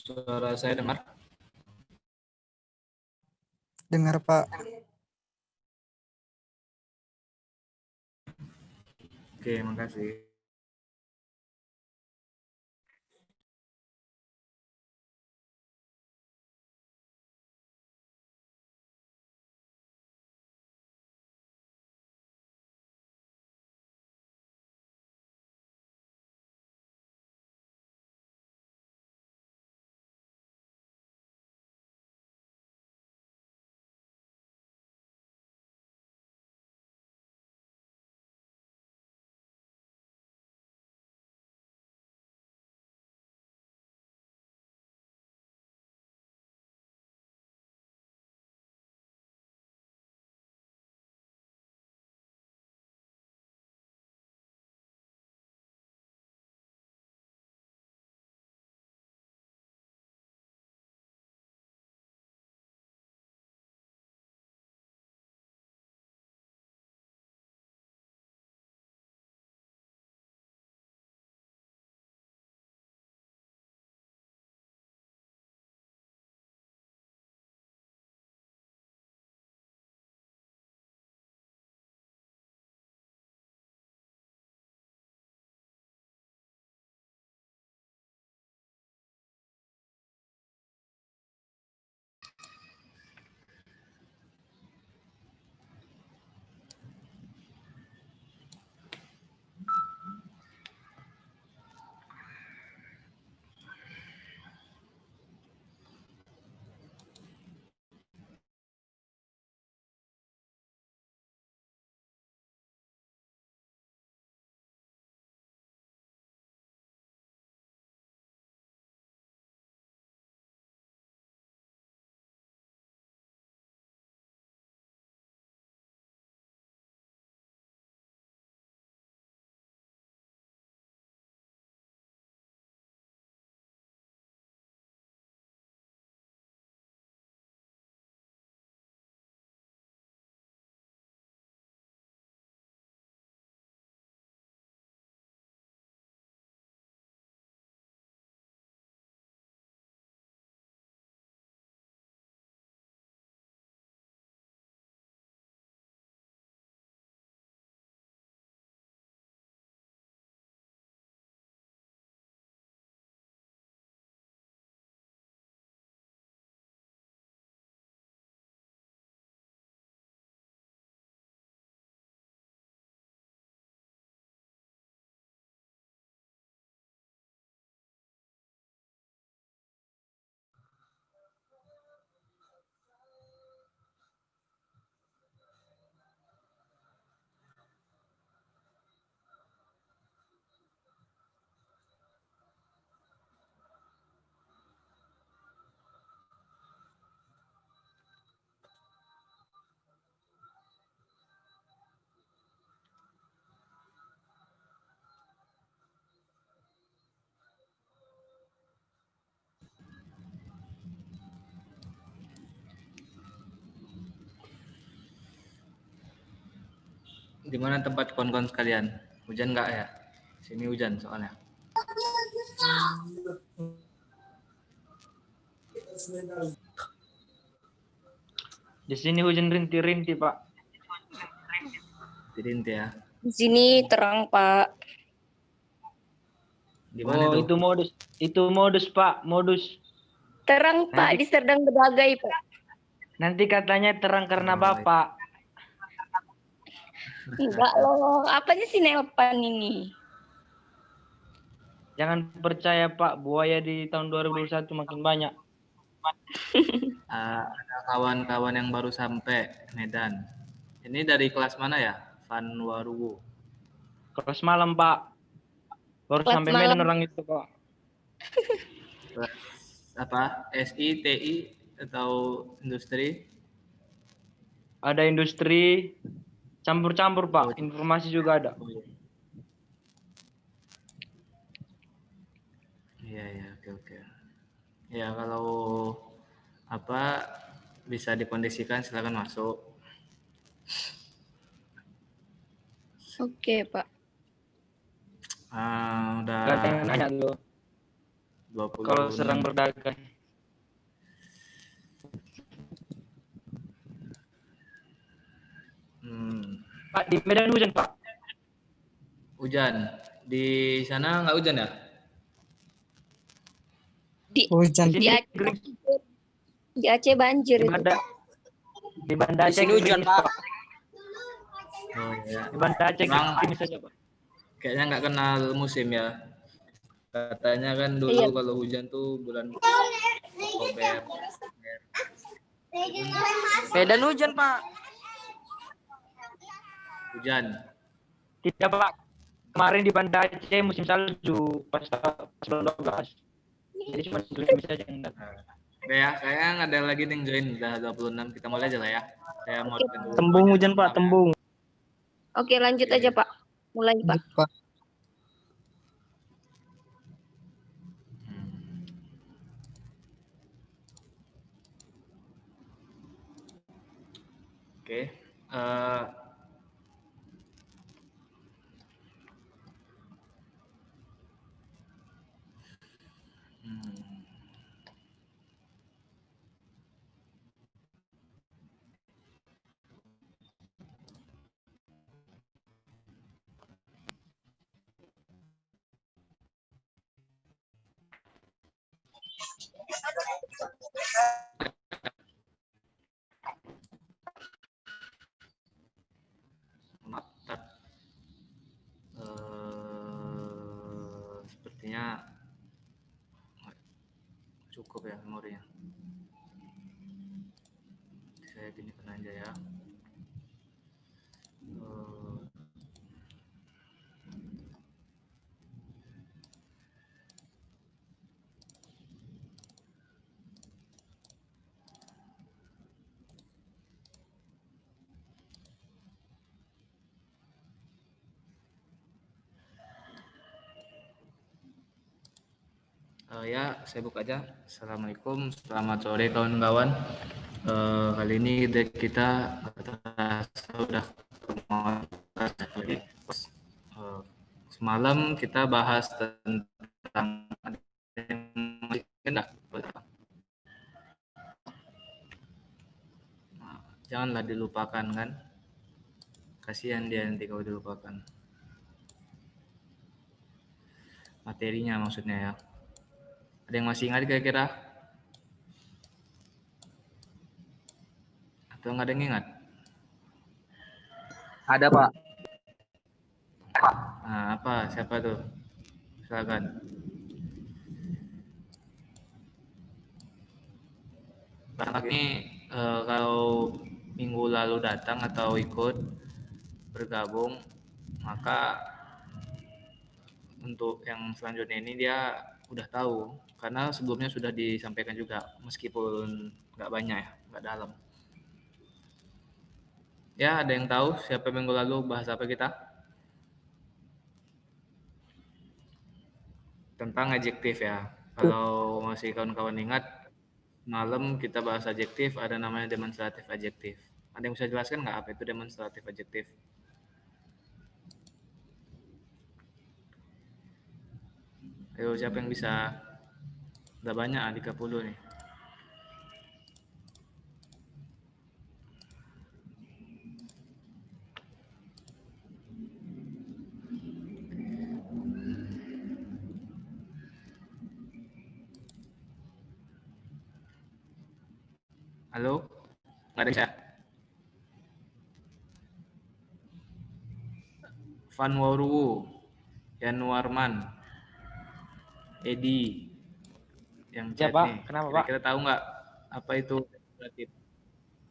Suara saya dengar? Dengar, Pak. Oke, makasih. Di mana tempat kawan-kawan sekalian? Hujan nggak ya? Sini hujan soalnya. Di sini hujan rinti-rinti, Pak. Rinti ya. Di sini terang, Pak. Di mana Oh, itu? itu modus, Pak, modus. Terang, Pak, di Serdang Bedagai, Pak. Nanti katanya terang karena Bapak. Enggak loh, apanya sih nelpan ini? Jangan percaya, Pak, buaya di tahun 2021 makin banyak. Ada kawan-kawan yang baru sampai Medan. Ini dari kelas mana ya? Vanwaruwo. Kelas malam, Pak. Baru Kelas sampai malam. Medan orang itu, Pak. Kelas apa? SI, TI atau industri? Ada industri, campur-campur, Pak. Oh, Informasi juga ada. iya, iya, oke. Ya, kalau apa bisa dikondisikan silakan masuk. Oke, Pak. Udah Gak ada yang nanya dulu. Kalau sedang 26. berdagang. Pak, di Medan hujan, Pak. Hujan. Di sana nggak hujan ya? Hujan. Di Di sini Aceh, gerimis. di Aceh banjir Di itu. Banda Di Aceh sini hujan, gerimis, Pak. Oh ya. Di Banda Aceh Bang, gerimis saja, Pak. kayaknya nggak kenal musim ya. Katanya kan dulu Iya. kalau hujan tuh bulan Oktober. Medan hujan, Pak. Hujan. Tidak, Pak. Kemarin di Banda Aceh musim salju pas 12. Jadi cuma gerimis saja yang datang. Oke ya, kayaknya nggak ada lagi yang join. Udah 26, kita mulai aja lah ya. Saya mau dulu. Tembung hujan, Pak, tembung. Oke, lanjut Oke. aja, Pak. Mulai, Pak. Lanjut, Pak. Oke. Mata. Sepertinya cukup ya memorinya. Saya ginikan aja ya. Ya, saya buka aja. Assalamualaikum, selamat sore kawan-kawan. Kali ini kita udah semalam kita bahas tentang janganlah dilupakan kan, kasihan dia nanti kalau dilupakan materinya maksudnya ya. Ada yang masih ingat kira-kira? Atau nggak ada yang ingat? Ada, Pak. Nah, apa? Siapa tuh? Silakan. Barang ini kalau minggu lalu datang atau ikut bergabung, maka untuk yang selanjutnya ini dia udah tahu karena sebelumnya sudah disampaikan juga meskipun nggak banyak ya, nggak dalam. Ya, ada yang tahu siapa minggu lalu bahas apa kita? Tentang adjektif ya. Kalau masih kawan-kawan ingat, malam kita bahas adjektif, ada namanya demonstratif adjektif. Ada yang bisa jelaskan nggak apa itu demonstratif adjektif? Ayo, siapa yang bisa? Udah banyak, 30 nih. Halo? Nggak ada yang bisa? Vanwaru, Yanuarman, Edi, yang Ya, chat Pak. nih. Kenapa, Pak? Kira-kira tahu nggak apa itu demonstratif?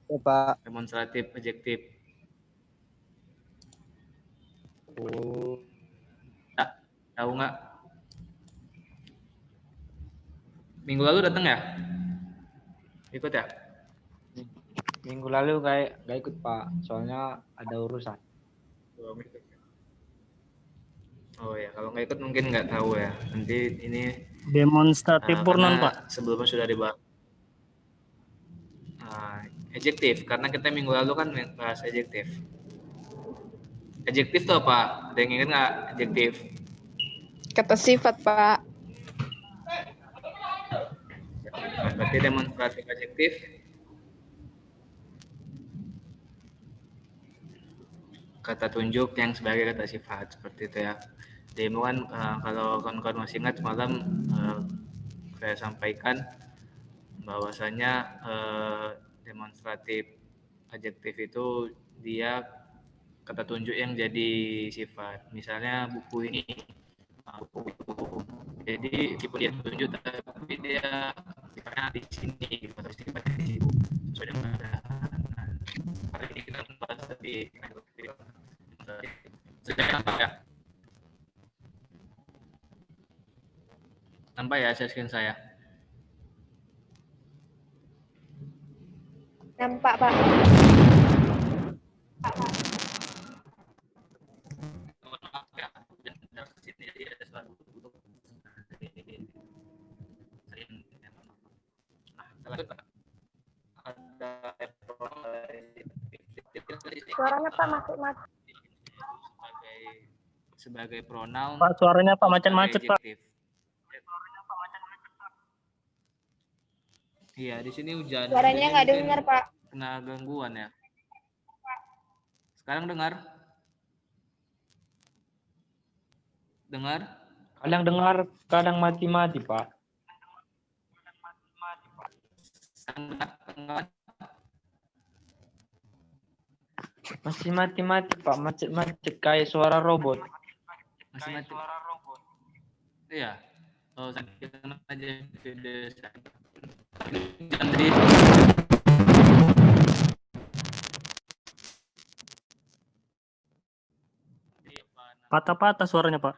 Ya, Pak. Demonstratif adjektif. Tahu nggak? Minggu lalu datang ya? Ikut ya? Minggu lalu nggak ikut, Pak. Soalnya ada urusan. Oh ya, kalau nggak ikut mungkin nggak tahu ya. Nanti ini Demonstratif purnon, karena Pak. sebelumnya sudah dibahas. Adjektif, karena kita minggu lalu kan bahas adjektif. Adjektif itu apa? Ada yang ingat nggak adjektif? Kata sifat, Pak. berarti demonstratif adjektif. Kata tunjuk yang sebagai kata sifat seperti itu ya. Demo kan kalau kawan-kawan masih ingat semalam saya sampaikan bahwasanya demonstratif adjektif itu dia kata tunjuk yang jadi sifat. Misalnya buku ini, buku. Jadi meskipun dia tunjuk tapi dia sifatnya di sini, atau sifatnya di situ. Sesuai dengan hari ini kita membahas tadi sudah nampak ya? Nampak ya share screen saya? Nampak, Pak. Suaranya Pak masuk. Sebagai pronoun. Pak, suaranya Pak macet-macet, Pak. Iya, di sini hujan. Suaranya nggak dengar, Pak. Kena gangguan ya. Sekarang dengar? Dengar? Kadang dengar, kadang mati-mati, Pak. Masih mati-mati, Pak. Macet-macet kayak suara robot. Masih mati. Iya. Oh, kita aja video saya. Patah-patah suaranya, Pak.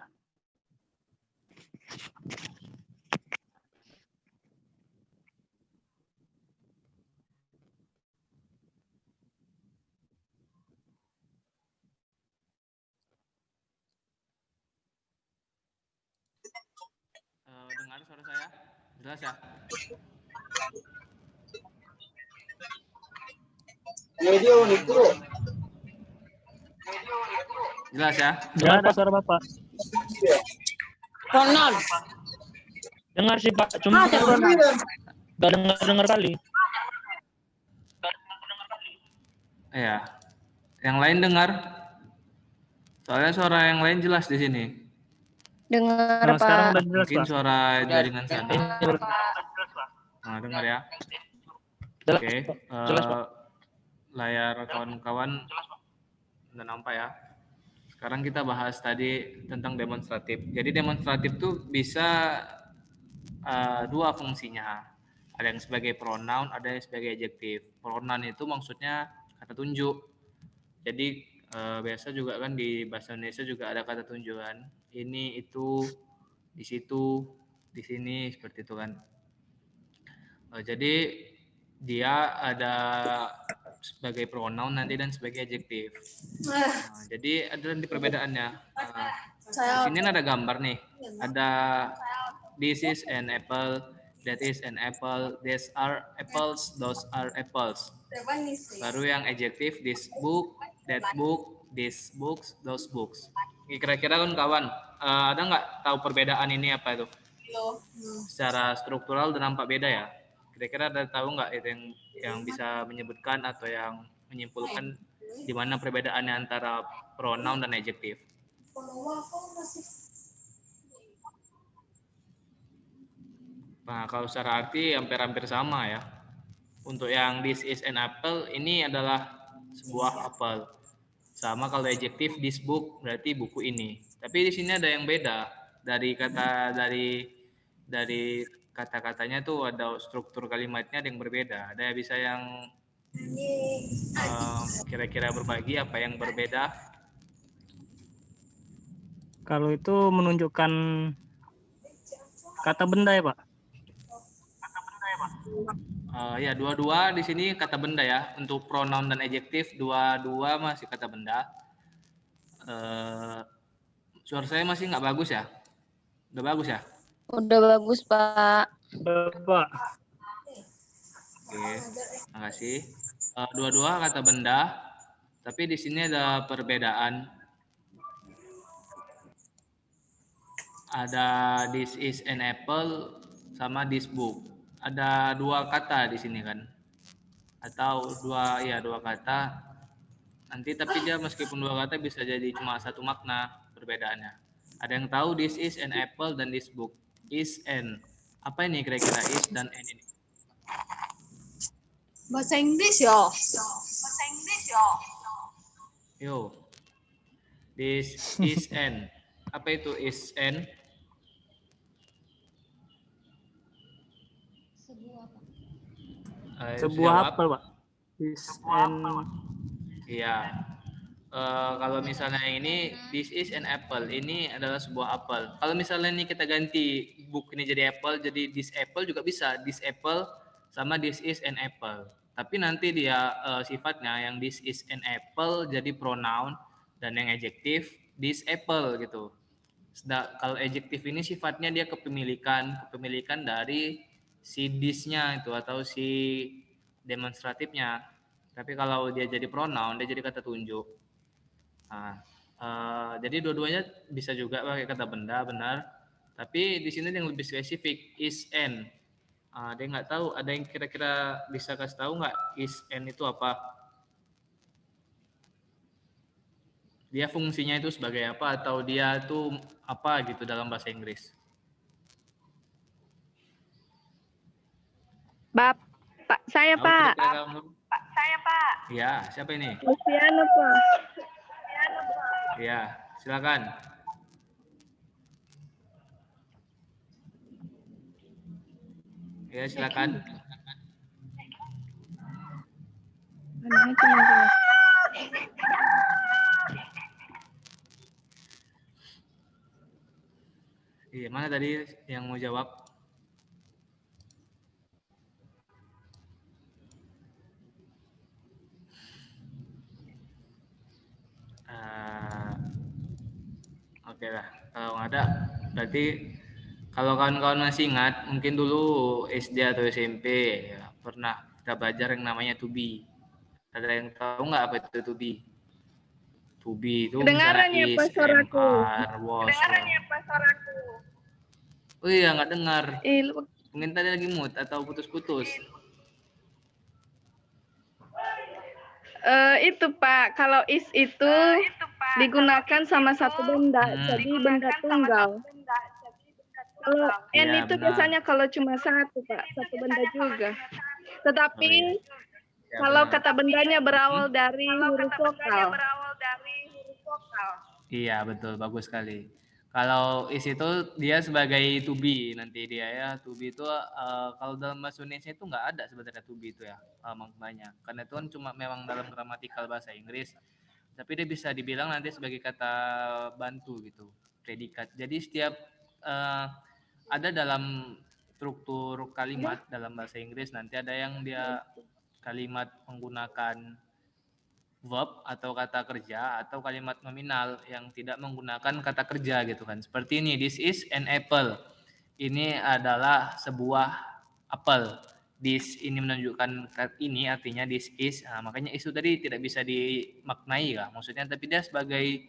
Dengar suara saya? Jelas ya? Jelas ya? Jelas Pak suara Bapak. Pronoun. Dengar sih, Pak. Cuma nggak dengar kali. Iya. Yang lain dengar? Soalnya suara yang lain jelas di sini. Dengar, Nah, sekarang Pak. udah jelas, Mungkin Pak. suara jaringan sana. Nah, dengar ya. Jelas, Oke. jelas, Pak. Layar kawan-kawan udah nampak ya. Sekarang kita bahas tadi tentang demonstratif. Jadi demonstratif tuh bisa dua fungsinya. Ada yang sebagai pronoun, ada yang sebagai adjektif. Pronoun itu maksudnya kata tunjuk. Jadi biasa juga kan di bahasa Indonesia juga ada kata tunjukan. Ini, itu, di situ, di sini, seperti itu kan. Jadi dia ada sebagai pronoun nanti dan sebagai adjektif. Jadi ada nanti perbedaannya. Di sini ada gambar nih. Ada this is an apple, that is an apple, these are apples, those are apples. Baru yang adjektif, this book, that book, these books, those books. Kira-kira kawan-kawan ada nggak tahu perbedaan ini apa itu? Secara struktural udah nampak beda ya. Kira-kira ada tahu nggak itu yang bisa menyebutkan atau yang menyimpulkan di mana perbedaannya antara pronoun dan adjektif? Nah, kalau secara arti hampir-hampir sama ya. Untuk yang this is an apple, ini adalah sebuah apel. Sama kalau adjektif this book berarti buku ini. Tapi di sini ada yang beda dari kata-katanya tuh ada struktur kalimatnya ada yang berbeda. Ada yang bisa yang kira-kira berbagi apa yang berbeda? Kalau itu menunjukkan kata benda ya, Pak? Ya, dua-dua di sini kata benda ya. Untuk pronoun dan adjektif dua-dua masih kata benda. Suara saya masih nggak bagus ya? Udah bagus ya? Udah bagus, Pak. Bapak. Oke, makasih. Dua-dua kata benda, tapi di sini ada perbedaan. Ada this is an apple sama this book. ada dua kata di sini kan, atau dua kata. Nanti tapi dia meskipun dua kata bisa jadi cuma satu makna perbedaannya. Ada yang tahu this is an apple dan this book is an. Apa ini kira-kira is dan an ini? Bahasa Inggris ya. Yo. This is an. Apa itu is an? Sebuah Jawab. apel, Pak. Is an Iya. Kalau misalnya ini this is an apple, ini adalah sebuah apel. Kalau misalnya ini kita ganti book ini jadi apple, jadi this apple juga bisa. This apple sama this is an apple. Tapi nanti dia sifatnya yang this is an apple jadi pronoun dan yang adjektif this apple gitu. Kalau adjektif ini sifatnya dia kepemilikan dari si this-nya itu atau si demonstratifnya. Tapi kalau dia jadi pronoun, dia jadi kata tunjuk. Nah, jadi dua-duanya bisa juga pakai kata benda, benar. Tapi di sini yang lebih spesifik is an. Dia nggak tahu. Ada yang kira-kira bisa kasih tahu nggak is an itu apa? Dia fungsinya itu sebagai apa atau dia itu apa gitu dalam bahasa Inggris? Bapak saya, Tahu Pak. kira-kira kamu? Ya, siapa ini? Luciano, Pak. Ya, silakan. Ya, silakan. Anaknya cuma jelas. Iya, mana tadi yang mau jawab? Oke lah, kalau nggak ada, berarti kalau kawan-kawan masih ingat, mungkin dulu SD atau SMP ya, pernah kita belajar yang namanya to be. Ada yang tahu nggak apa itu to be? To be itu Kedengaran ya, Pak, suaraku. was. Oh iya, nggak dengar. Mungkin tadi lagi mute atau putus-putus. Itu Pak, kalau is itu digunakan sama satu benda, jadi benda tunggal. Kalau n Ya, itu benar. biasanya kalau cuma satu Pak, satu benda juga. Tetapi Ya, kalau benar. kata bendanya berawal dari huruf vokal. Iya, betul, bagus sekali. Kalau is itu dia sebagai to be nanti dia ya. To be itu kalau dalam bahasa Indonesia itu nggak ada sebenarnya to be itu ya maknanya. Karena itu kan cuma memang dalam gramatikal bahasa Inggris. Tapi dia bisa dibilang nanti sebagai kata bantu gitu, predikat. Jadi setiap ada dalam struktur kalimat dalam bahasa Inggris nanti ada yang dia kalimat menggunakan verb atau kata kerja atau kalimat nominal yang tidak menggunakan kata kerja gitu kan. Seperti ini, this is an apple. Ini adalah sebuah apel. This ini menunjukkan ini artinya this is. Nah, makanya isu tadi tidak bisa dimaknai lah. Maksudnya tapi dia sebagai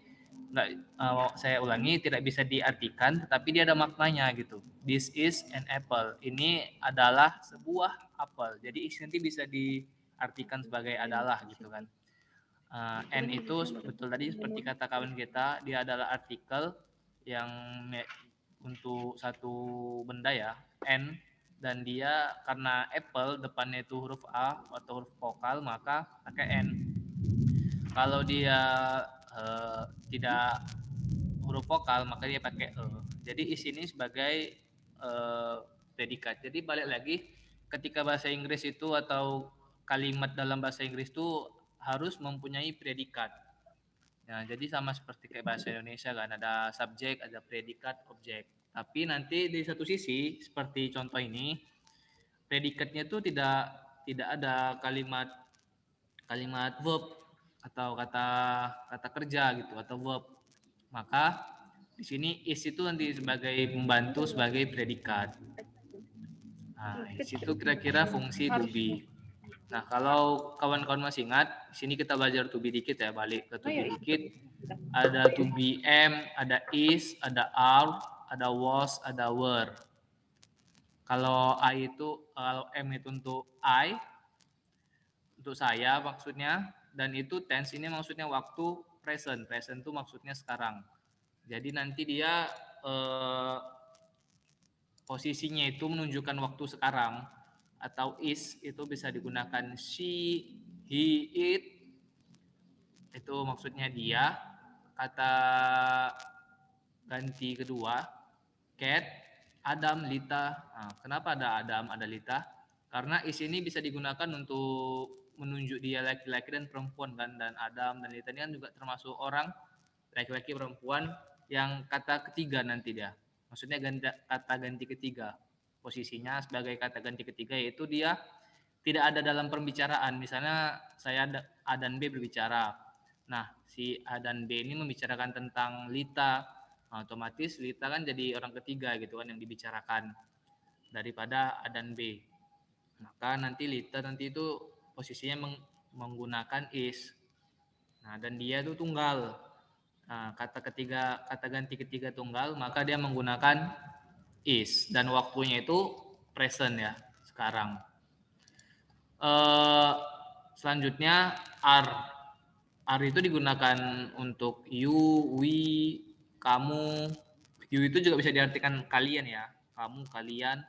saya ulangi tidak bisa diartikan tetapi dia ada maknanya gitu. This is an apple. Ini adalah sebuah apel. Jadi nanti bisa diartikan sebagai adalah gitu kan. N itu betul tadi seperti kata kawan kita, dia adalah artikel yang untuk satu benda ya, N, dan dia karena apple depannya itu huruf A atau huruf vokal maka pakai N. Kalau dia tidak huruf vokal maka dia pakai E. Jadi is ini sebagai predikat. Jadi balik lagi ketika bahasa Inggris itu atau kalimat dalam bahasa Inggris itu harus mempunyai predikat. Nah, jadi sama seperti kayak bahasa Indonesia kan ada subjek, ada predikat, objek. Tapi nanti di satu sisi seperti contoh ini predikatnya itu tidak ada kalimat verb atau kata kerja gitu atau verb. Maka di sini is itu nanti sebagai pembantu sebagai predikat. Nah, di situ kira-kira fungsi to be. Nah, kalau kawan-kawan masih ingat, sini kita belajar to be dikit ya, balik ke to be dikit. Ada to be am, ada is, ada are, ada was, ada were. Kalau kalau M itu untuk I, untuk saya maksudnya, dan itu tense ini maksudnya waktu present. Present itu maksudnya sekarang. Jadi nanti dia posisinya itu menunjukkan waktu sekarang, atau is itu bisa digunakan she, he, it. Itu maksudnya dia. Kata ganti kedua, Cat, Adam, Lita. Nah, kenapa ada Adam, ada Lita? Karena is ini bisa digunakan untuk menunjuk dia laki-laki dan perempuan kan, dan Adam dan Lita ini kan juga termasuk orang laki-laki perempuan yang kata ketiga nanti dia. Maksudnya kata ganti ketiga. Posisinya sebagai kata ganti ketiga yaitu dia tidak ada dalam pembicaraan. Misalnya saya A dan B berbicara. Nah, si A dan B ini membicarakan tentang Lita. Nah, otomatis Lita kan jadi orang ketiga gitu kan yang dibicarakan daripada A dan B. Maka nanti Lita nanti itu posisinya menggunakan is. Nah, dan dia itu tunggal. Nah, kata ganti ketiga tunggal, maka dia menggunakan is dan waktunya itu present ya, sekarang. Selanjutnya are. Are itu digunakan untuk you, we, kamu. You itu juga bisa diartikan kalian ya, kamu, kalian,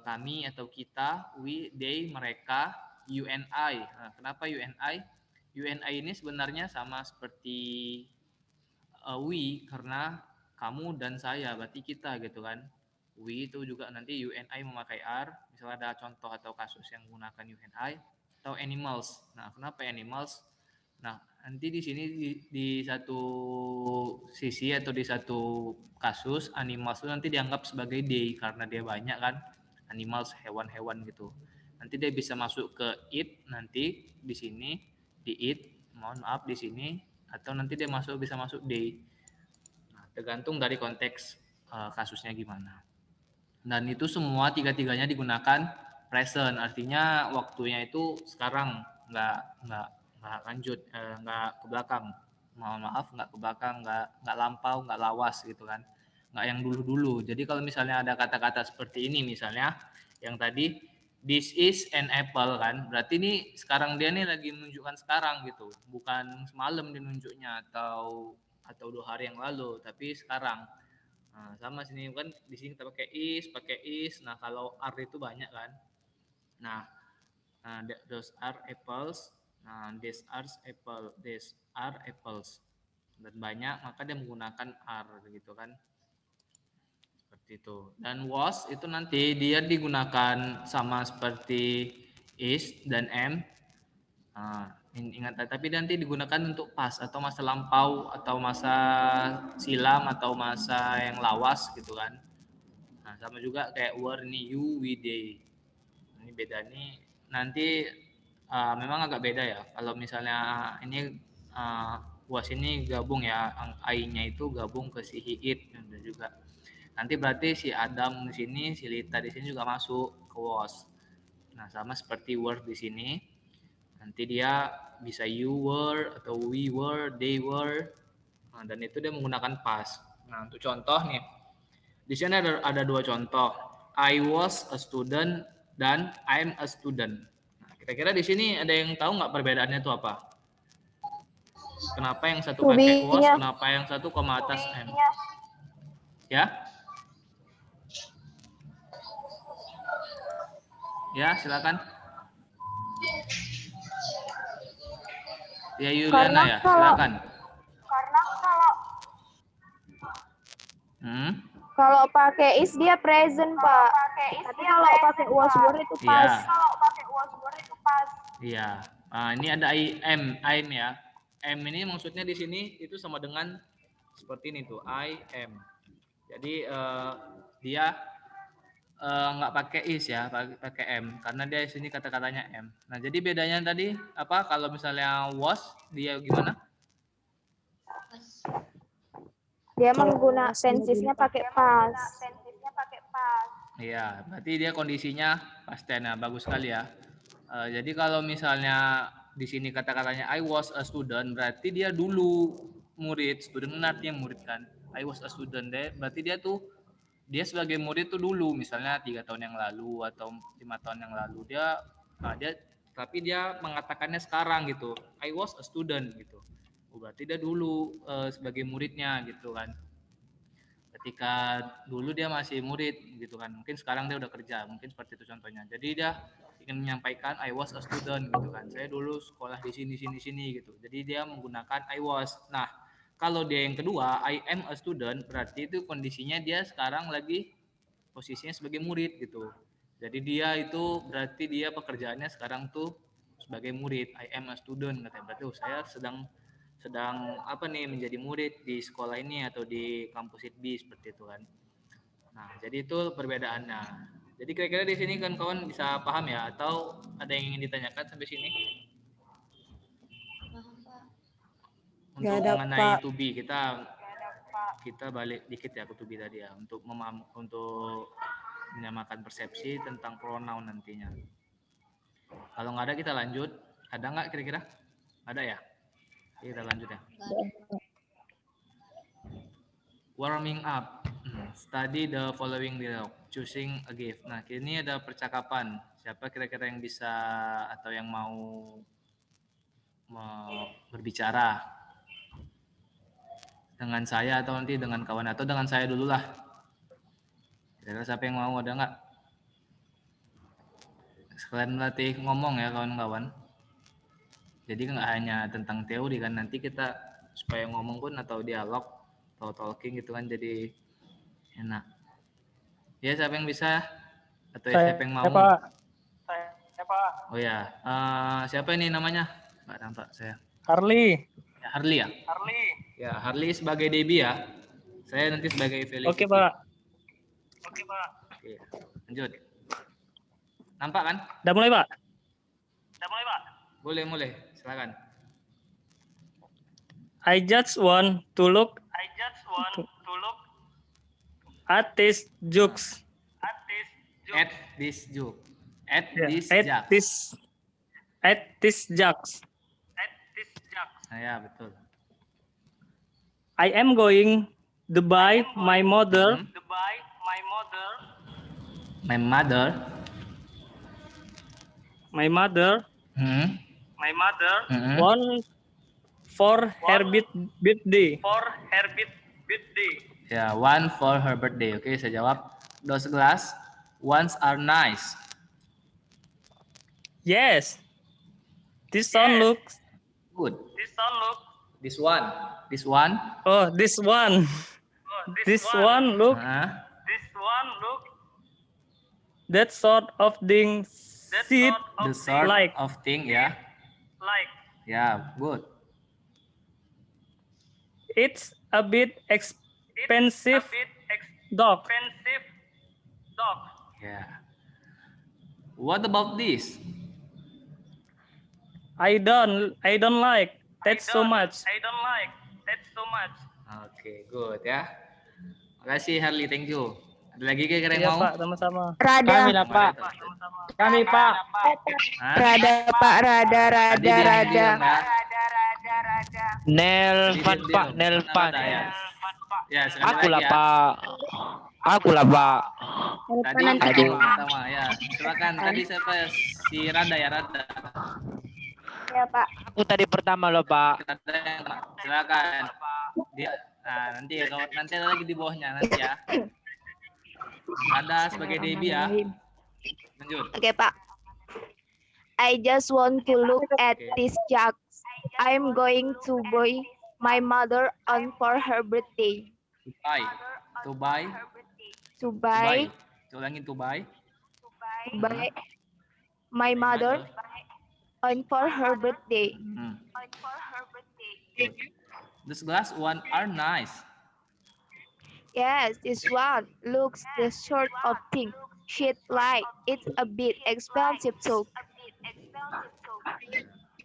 kami atau kita, we, they, mereka, you and I. Nah, kenapa you and I? You and I ini sebenarnya sama seperti we, karena kamu dan saya, berarti kita gitu kan. We itu juga nanti you and I memakai are. Misalnya ada contoh atau kasus yang menggunakan you and I. Atau animals. Nah, kenapa animals? Nah, nanti di sini di satu sisi atau di satu kasus animals itu nanti dianggap sebagai they karena dia banyak kan, animals, hewan-hewan gitu. Nanti dia bisa masuk ke it nanti di sini, di it, mohon maaf di sini, atau nanti dia bisa masuk they. Nah, tergantung dari konteks kasusnya gimana. Dan itu semua tiga-tiganya digunakan present, artinya waktunya itu sekarang, nggak lanjut, nggak ke belakang. Mohon maaf, nggak ke belakang, nggak lampau, nggak lawas gitu kan, nggak yang dulu-dulu. Jadi kalau misalnya ada kata-kata seperti ini, misalnya yang tadi this is an apple kan, berarti ini sekarang dia nih lagi menunjukkan sekarang gitu, bukan semalam dinunjuknya atau 2 hari yang lalu, tapi sekarang. Nah, sama sini kan di sini kita pakai is. Nah, kalau are itu banyak kan. Nah, those are apples. Nah, these are apples. Dan banyak, maka dia menggunakan are gitu kan. Seperti itu. Dan was itu nanti dia digunakan sama seperti is dan am. Nah, ingat, tapi nanti digunakan untuk past atau masa lampau atau masa silam atau masa yang lawas gitu kan. Nah, sama juga kayak were ini you, we, they. Ini beda nih. Nanti memang agak beda ya. Kalau misalnya ini was ini gabung ya, I-nya itu gabung ke si he, it dan juga. Nanti berarti si Adam di sini, si Lita di sini juga masuk ke was. Nah, sama seperti were di sini. Nanti dia bisa you were atau we were, they were. Nah, dan itu dia menggunakan past. Nah, untuk contoh nih. Di sini ada 2 contoh. I was a student dan I'm a student. Nah, kira-kira di sini ada yang tahu nggak perbedaannya itu apa? Kenapa yang satu pakai was, kenapa yang satu koma atas am? Ya? Ya, silakan. Ya, Yuliana ya, silakan. Karena kalau pakai is dia present, Pak. Tapi kalau pakai was were itu past. Iya. Nah, ini ada I'm ya. M ini maksudnya di sini itu sama dengan seperti ini tuh, I am. Jadi dia nggak pakai is ya, pakai m karena dia di sini kata-katanya m. Nah, jadi bedanya tadi apa? Kalau misalnya was dia gimana? Dia menggunakan tensesnya pakai past. Iya, berarti dia kondisinya past tense. Nah, bagus sekali ya. Jadi kalau misalnya di sini kata-katanya I was a student, berarti dia dulu murid. Student artinya murid kan. I was a student deh, berarti dia tuh dia sebagai murid tuh dulu, misalnya 3 tahun yang lalu atau 5 tahun yang lalu tapi dia mengatakannya sekarang gitu. I was a student gitu. Berarti dia dulu sebagai muridnya gitu kan. Ketika dulu dia masih murid gitu kan. Mungkin sekarang dia udah kerja, mungkin seperti itu contohnya. Jadi dia ingin menyampaikan I was a student gitu kan. Saya dulu sekolah di sini gitu. Jadi dia menggunakan I was. Nah, kalau dia yang kedua, I am a student, berarti itu kondisinya dia sekarang lagi posisinya sebagai murid gitu. Jadi dia itu berarti dia pekerjaannya sekarang tuh sebagai murid. I am a student katanya. Berarti saya sedang apa nih menjadi murid di sekolah ini atau di kampus ITB seperti itu kan. Nah, jadi itu perbedaannya. Jadi kira-kira di sini kan kawan bisa paham ya atau ada yang ingin ditanyakan sampai sini? Untuk mengenai to be kita balik dikit ya ke to be tadi ya untuk menyamakan persepsi tentang pronoun nantinya. Kalau nggak ada kita lanjut. Ada nggak kira-kira? Ada ya? Kita lanjut ya. Warming up. Study the following dialogue. Choosing a gift. Nah, ini ada percakapan. Siapa kira-kira yang bisa atau yang mau berbicara? Dengan saya atau nanti dengan kawan atau dengan saya dulu lah. Kira-kira siapa yang mau, ada nggak? Sekalian melatih ngomong ya kawan-kawan. Jadi nggak hanya tentang teori kan, nanti kita supaya ngomong pun atau dialog atau talking gitu kan jadi enak. Ya siapa yang bisa atau siapa yang mau? Siapa? Oh ya, siapa ini namanya? Nggak nampak saya. Harley. Ya, Harley ya? Ya, Harley sebagai Debbie ya. Saya nanti sebagai Felix. Oke, Pak. Oke, lanjut. Nampak kan? Udah mulai, Pak? Boleh. Silakan. I just want to look at this jokes. At this joke. At this jokes. Nah, ya, betul. I am going to buy my mother. My mother. One for her birthday. Ya, one for her birthday. Oke, saya jawab. Those glass ones are nice. Yes. This one looks Good. This one. Oh, this one. This one look. That sort of thing. Seed The sort like. of thing, ya. Ya, good. It's a bit expensive dog. Ya. What about this? I don't like that so much. Oke, good ya. Makasih Harley, thank you. Ada lagi kira-kira yang Iya, mau? Pak, sama-sama. Kami lah, Pak. Kami, Pak. Hah? Rada. Tadi dia bilang, ya. Nelvan, Pak. Nelvan. Ya. Ya, sekali Aku lagi lah, ya. Pak. Aku lah, Pak. Tadi Aduh. pertama ya. Silakan. Tadi siapa? Si Rada ya, Rada. Ya, Pak. Aku tadi pertama loh, Pak. Silakan. Dia nanti ada lagi di bawahnya nanti ya. Rada sebagai Debbie ya. Lanjut. Oke, Pak. I just want to look at this jug. I'm going to buy my mother on for her birthday. To buy. Ulangin to buy. My mother on for her birthday. This glass one are nice. Yes, this one looks the sort of thing she'd like. It's a bit expensive too.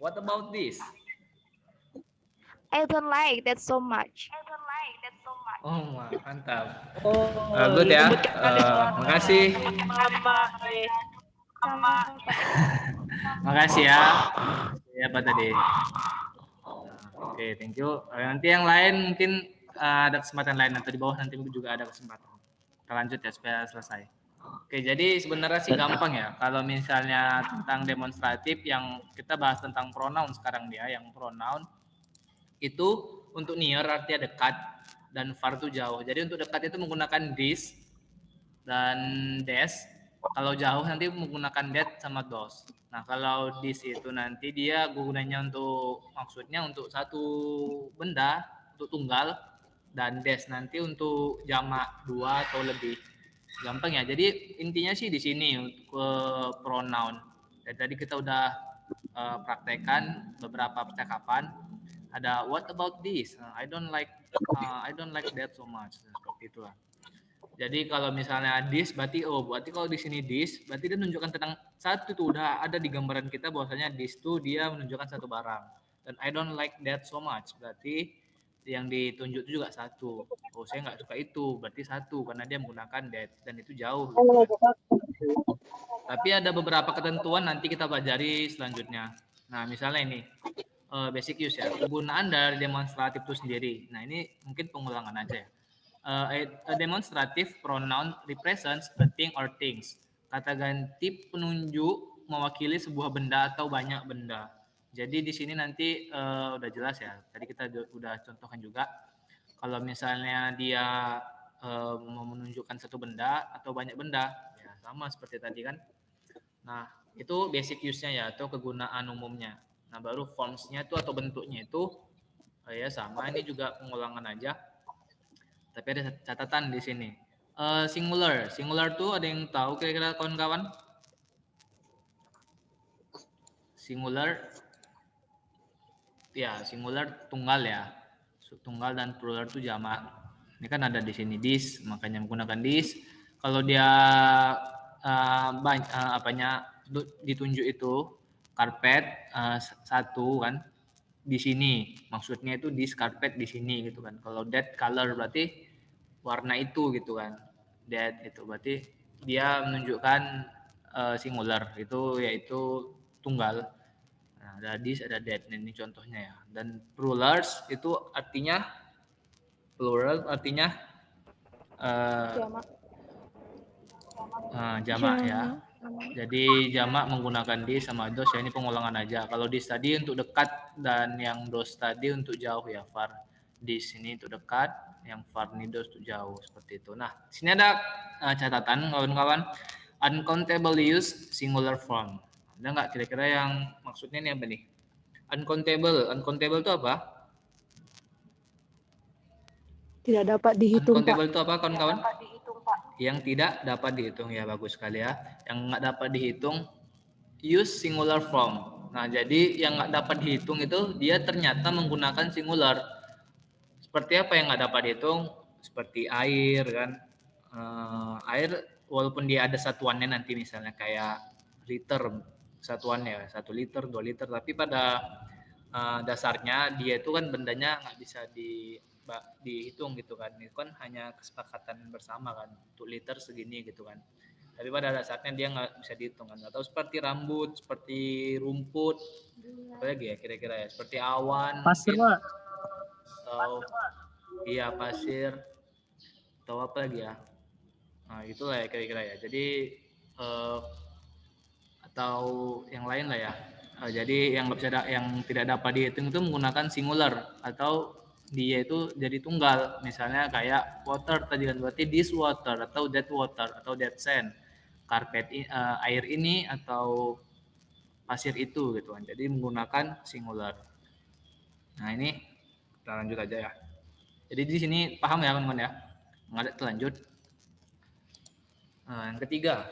What about this? I don't like that so much. Oh, mantap. Good ya. Makasih. Makasih ya. Ya, Pak tadi. Oke, thank you. Nanti yang lain mungkin ada kesempatan lain atau di bawah nanti juga ada kesempatan. Kita lanjut ya supaya selesai. Oke, jadi sebenarnya sih gampang ya. Kalau misalnya tentang demonstratif yang kita bahas tentang pronoun sekarang dia, yang pronoun itu untuk near artinya dekat dan far itu jauh. Jadi untuk dekat itu menggunakan this dan des. Kalau jauh nanti menggunakan that sama those. Nah, kalau this itu nanti dia gunanya untuk maksudnya untuk satu benda, untuk tunggal, dan des nanti untuk jamak dua atau lebih. Gampang ya. Jadi intinya sih di sini untuk pronoun. Dan tadi kita udah praktekkan beberapa percakapan. Ada what about this? I don't like that so much. Seperti itulah. Jadi kalau misalnya this berarti kalau di sini this berarti dia menunjukkan tentang satu tuh udah ada di gambaran kita bahwasanya this tuh dia menunjukkan satu barang. Dan I don't like that so much berarti yang ditunjuk itu juga satu. Oh, saya nggak suka itu, berarti satu karena dia menggunakan that dan itu jauh. Gitu kan. Tapi ada beberapa ketentuan nanti kita pelajari selanjutnya. Nah, misalnya ini basic use ya, penggunaan dari demonstratif itu sendiri. Nah, ini mungkin pengulangan aja ya. A demonstrative pronoun represents a thing or things. Kata ganti penunjuk mewakili sebuah benda atau banyak benda. Jadi di sini nanti udah jelas ya. Tadi kita udah contohkan juga. Kalau misalnya dia mau menunjukkan satu benda atau banyak benda, ya sama seperti tadi kan. Nah, itu basic use-nya ya atau kegunaan umumnya. Nah, baru forms-nya itu atau bentuknya itu ya sama. Ini juga pengulangan aja. Tapi ada catatan di sini. Singular tuh ada yang tahu kira-kira kawan-kawan? Singular, ya singular tunggal ya, tunggal dan plural itu jamak. Ini kan ada di sini this, makanya menggunakan this. Kalau dia ditunjuk itu karpet satu kan di sini, maksudnya itu this carpet di sini gitu kan. Kalau that color berarti warna itu gitu kan. That itu berarti dia menunjukkan singular itu yaitu tunggal. Nah, ada this, ada that. Nah, ini contohnya ya. Dan plurals itu artinya plural artinya jamak ya. Jadi jamak menggunakan this sama those ya, ini pengulangan aja. Kalau this tadi untuk dekat dan yang those tadi untuk jauh ya, far. This ini untuk dekat, yang far ini those untuk jauh seperti itu. Nah, sini ada catatan kawan-kawan. Uncountable use singular form. Ada nggak kira-kira yang maksudnya ini apa nih? Uncountable itu apa? Tidak dapat dihitung, Uncountable Pak. itu apa kawan-kawan? Yang tidak dapat dihitung ya, bagus sekali ya. Yang nggak dapat dihitung use singular form. Nah, jadi yang nggak dapat dihitung itu dia ternyata menggunakan singular. Seperti apa yang nggak dapat dihitung? Seperti air kan. Air walaupun dia ada satuannya nanti misalnya kayak liter satuannya 1 liter 2 liter, tapi pada dasarnya dia itu kan bendanya nggak bisa dihitung gitu kan. Itu kan hanya kesepakatan bersama kan untuk liter segini gitu kan. Tapi pada dasarnya dia nggak bisa dihitung kan. Atau seperti rambut, seperti rumput, apa lagi ya kira-kira ya, seperti awan, Pasir, Pak. atau iya pasir, atau apa lagi ya. Nah, itulah ya kira-kira ya. Jadi atau yang lain lah ya. Jadi yang nggak bisa yang tidak dapat dihitung itu menggunakan singular atau dia itu jadi tunggal. Misalnya kayak water tadi kan berarti this water atau that water atau that sand. Karpet air ini atau pasir itu gitu kan. Jadi menggunakan singular. Nah, ini kita lanjut aja ya. Jadi di sini paham ya teman-teman ya? Nggak lanjut. Nah, yang ketiga,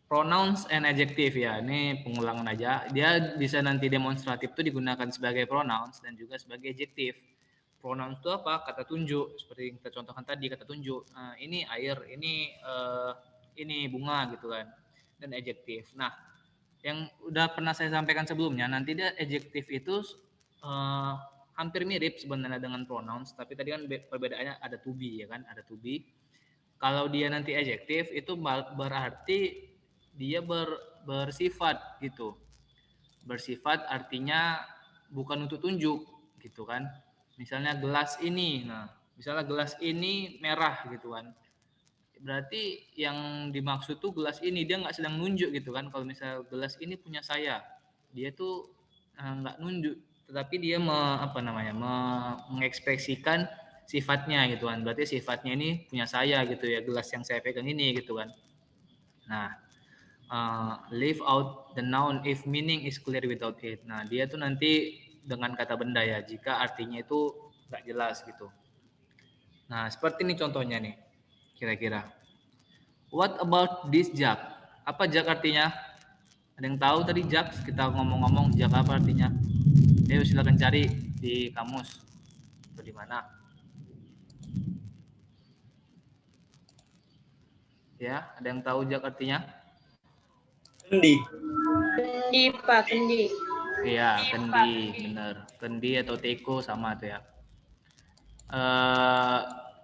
pronouns and adjective ya. Ini pengulangan aja. Dia bisa nanti demonstratif itu digunakan sebagai pronouns dan juga sebagai adjective. Pronouns itu apa? Kata tunjuk. Seperti yang kita contohkan tadi, kata tunjuk. Ini air, ini bunga gitu kan. Dan adjective. Nah, yang udah pernah saya sampaikan sebelumnya, nanti dia adjective itu hampir mirip sebenarnya dengan pronouns, tapi tadi kan perbedaannya ada to be ya kan, ada to be. Kalau dia nanti adjective itu berarti dia bersifat gitu. Bersifat artinya bukan untuk tunjuk gitu kan. Misalnya gelas ini, nah misalnya gelas ini merah gitu kan. Berarti yang dimaksud tuh gelas ini, dia nggak sedang nunjuk gitu kan. Kalau misalnya gelas ini punya saya, dia tuh nggak nunjuk, tetapi dia mengekspresikan sifatnya gitu kan. Berarti sifatnya ini punya saya gitu ya, gelas yang saya pegang ini gitu kan. Nah, leave out the noun if meaning is clear without it. Nah, dia tuh nanti dengan kata benda ya, jika artinya itu nggak jelas gitu. Nah, seperti ini contohnya nih, kira-kira. What about this jug? Apa jug artinya? Ada yang tahu tadi jug? Kita ngomong-ngomong jug apa artinya? Ayo silakan cari di kamus. Atau di mana? Ya, ada yang tahu jug artinya? Kendi. Kendi, Pak, kendi. Iya, kendi, bener. Kendi atau teko sama tuh ya.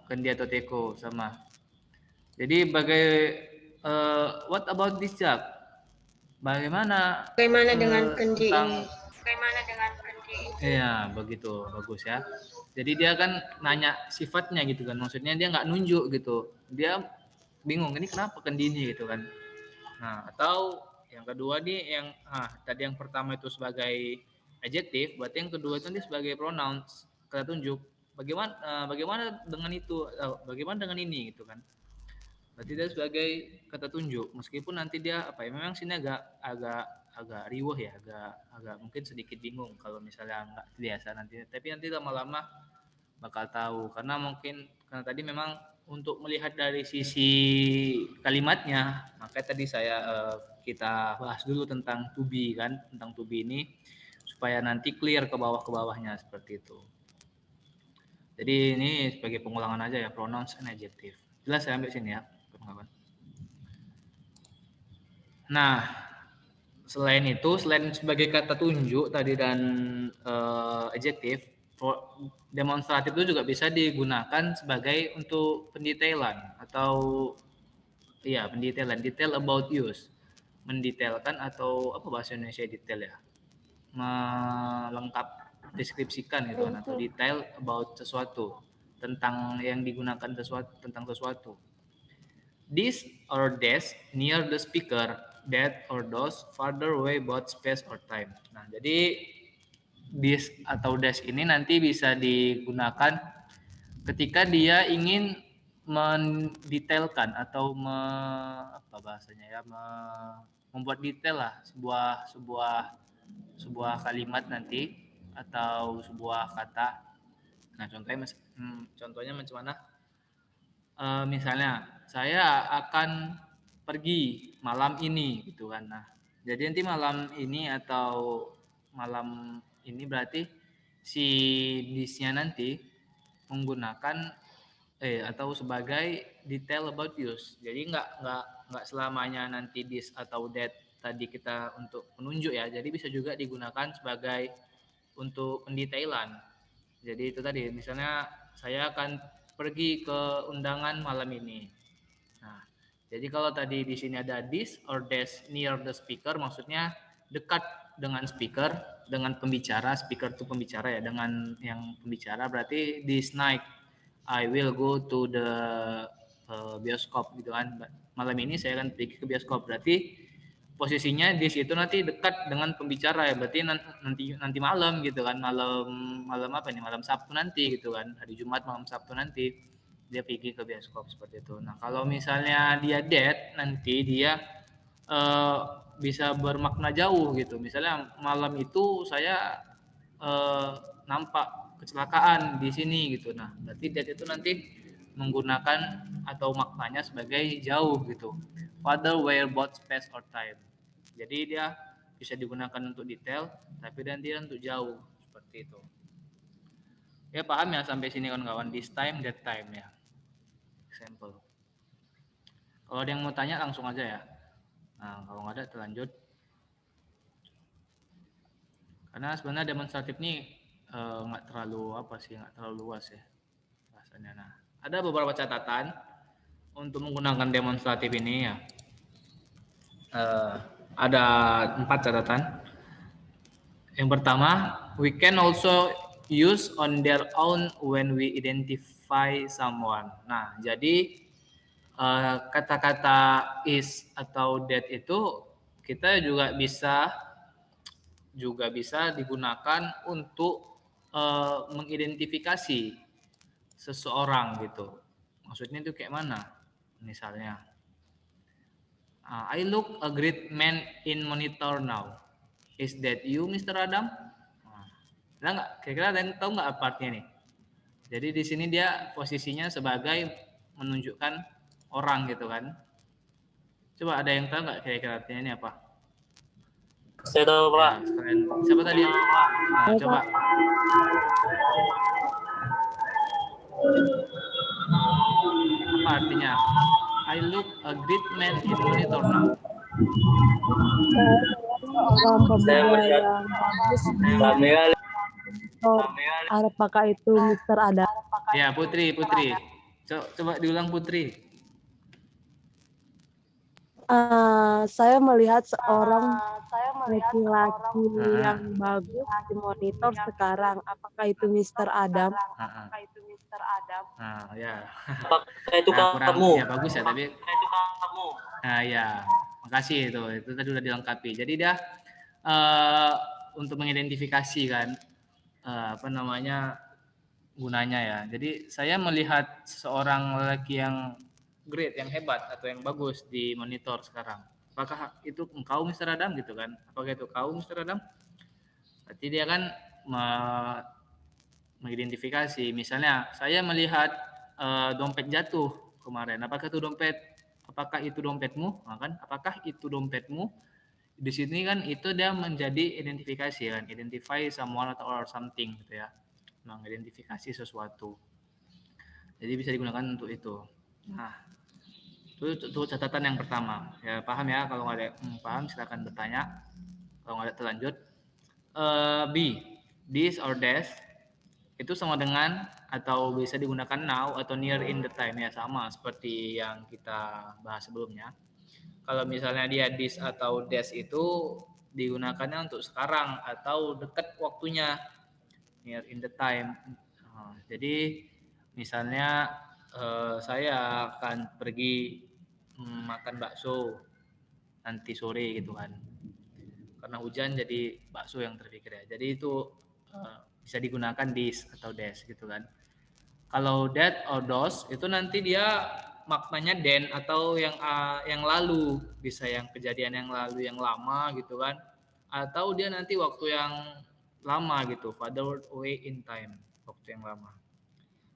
Kendi atau teko sama. Jadi what about this jug? Bagaimana Dengan kendi tentang, ini? Bagaimana dengan kendi ini? Iya, begitu, bagus ya. Jadi dia kan nanya sifatnya gitu kan, maksudnya dia nggak nunjuk gitu. Dia bingung ini kenapa kendi ini gitu kan. Nah, atau yang kedua nih yang tadi yang pertama itu sebagai adjektif, berarti yang kedua itu dia sebagai pronouns, kata tunjuk. Bagaimana dengan itu? Bagaimana dengan ini gitu kan? Berarti dia sebagai kata tunjuk, meskipun nanti dia memang sini agak riuh ya, agak mungkin sedikit bingung kalau misalnya nggak biasa nanti, tapi nanti lama-lama bakal tahu karena tadi memang untuk melihat dari sisi kalimatnya, maka tadi kita bahas dulu tentang to be kan, tentang to be ini supaya nanti clear ke bawahnya seperti itu. Jadi ini sebagai pengulangan aja ya, pronouns and adjective. Jelas saya ambil sini ya. Nah, selain sebagai kata tunjuk tadi dan adjektif, demonstratif itu juga bisa digunakan sebagai untuk pendetailan atau pendetailan, detail about use, mendetailkan atau apa bahasa Indonesia detail ya, melengkap, deskripsikan gitu kan, atau detail about sesuatu, tentang yang digunakan tentang sesuatu. This or that near the speaker, that or those farther away about space or time. Nah, jadi this atau dash ini nanti bisa digunakan ketika dia ingin mendetailkan atau membuat detail lah sebuah kalimat nanti atau sebuah kata. Nah, contohnya macam mana? Misalnya saya akan pergi malam ini gitu kan. Nah, jadi nanti malam ini atau malam ini berarti si this-nya nanti menggunakan atau sebagai detail about use. Jadi nggak selamanya nanti this atau that tadi kita untuk menunjuk ya. Jadi bisa juga digunakan sebagai untuk pendetailan. Jadi itu tadi, misalnya saya akan pergi ke undangan malam ini. Nah, jadi kalau tadi di sini ada this or that near the speaker, maksudnya dekat dengan speaker, dengan pembicara. Speaker itu pembicara ya, dengan yang pembicara berarti this night I will go to the bioskop gitu kan. Malam ini saya akan pergi ke bioskop. Berarti posisinya di situ nanti dekat dengan pembicara ya, berarti nanti malam gitu kan, malam apa nih, malam Sabtu nanti gitu kan, hari Jumat malam Sabtu nanti dia pergi ke bioskop seperti itu. Nah, kalau misalnya dia that, nanti dia bisa bermakna jauh gitu. Misalnya malam itu saya nampak kecelakaan di sini gitu. Nah, berarti that itu nanti menggunakan atau maknanya sebagai jauh gitu. Farther away about space or time. Jadi dia bisa digunakan untuk detail, tapi dan dia untuk jauh seperti itu. Ya paham ya sampai sini kawan-kawan, this time, that time ya. Example. Kalau ada yang mau tanya langsung aja ya. Nah, kalau nggak ada terlanjut. Karena sebenarnya demonstratif ini nggak terlalu luas ya bahasanya. Nah, ada beberapa catatan untuk menggunakan demonstratif ini ya. Ada 4 catatan. Yang pertama, we can also use on their own when we identify someone. Nah, jadi kata-kata is atau that itu kita juga bisa digunakan untuk mengidentifikasi seseorang gitu. Maksudnya itu kayak mana? Misalnya, I look a great man in monitor now. Is that you, Mr. Adam? Nah, nggak? Kira-kira ada yang tahu nggak apa artinya nih? Jadi di sini dia posisinya sebagai menunjukkan orang gitu kan. Coba ada yang tahu nggak kira-kira artinya ini apa? Saya tahu, Pak. Ya, sekalian. Siapa tadi? Nah, coba. Apa artinya? I look a great man in monitor now. Seorang pemuda melihat- yang bagus di Kamera monitor. Apakah itu Mr. Adam? Ya, Putri. Coba diulang, Putri. Saya melihat seorang laki-laki yang bagus di monitor sekarang. Apakah itu Mr. Adam? Nah, ya. apakah itu Nah, kurang kamu? ya bagus ya, tapi nah ya, makasih itu tadi udah dilengkapi. Jadi dia untuk mengidentifikasi kan apa namanya gunanya ya. Jadi saya melihat seorang lelaki yang great, yang hebat atau yang bagus di monitor sekarang. Apakah itu engkau Mr. Adam gitu kan? Apakah itu kau Mr. Adam? Berarti dia kan mengidentifikasi. Misalnya saya melihat dompet jatuh kemarin. Apakah itu dompetmu? Nah, kan? Apakah itu dompetmu? Di sini kan itu dia menjadi identifikasi kan, identify someone or something gitu ya. Mengidentifikasi sesuatu. Jadi bisa digunakan untuk itu. Nah, itu catatan yang pertama. Ya paham ya, kalau nggak ada yang paham silakan bertanya. Kalau nggak ada terlanjut. B, this or that itu sama dengan atau bisa digunakan now atau near in the time ya, sama seperti yang kita bahas sebelumnya. Kalau misalnya dia this atau that itu digunakannya untuk sekarang atau dekat waktunya, near in the time. Jadi misalnya saya akan pergi makan bakso nanti sore gitu kan, karena hujan jadi bakso yang terpikir ya. Jadi itu bisa digunakan this atau des gitu kan. Kalau that or those itu nanti dia maknanya then atau yang lalu, bisa yang kejadian yang lalu yang lama gitu kan, atau dia nanti waktu yang lama gitu, further away in time, waktu yang lama.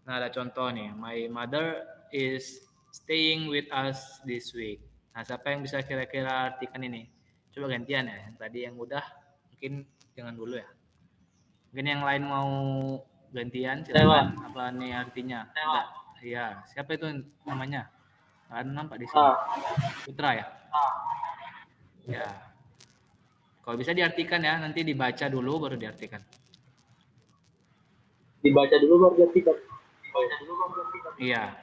Nah ada contoh nih, my mother is staying with us this week. Nah siapa yang bisa kira-kira artikan ini? Coba gantian ya, yang tadi yang udah mungkin jangan dulu ya. Mungkin yang lain mau gantian silakan. Apa nih artinya? Enggak. Iya, siapa itu namanya? Kan nampak di sini. Putra ya? Ya. Kalau bisa diartikan ya, nanti dibaca dulu baru diartikan. Dibaca dulu baru diartikan. Iya.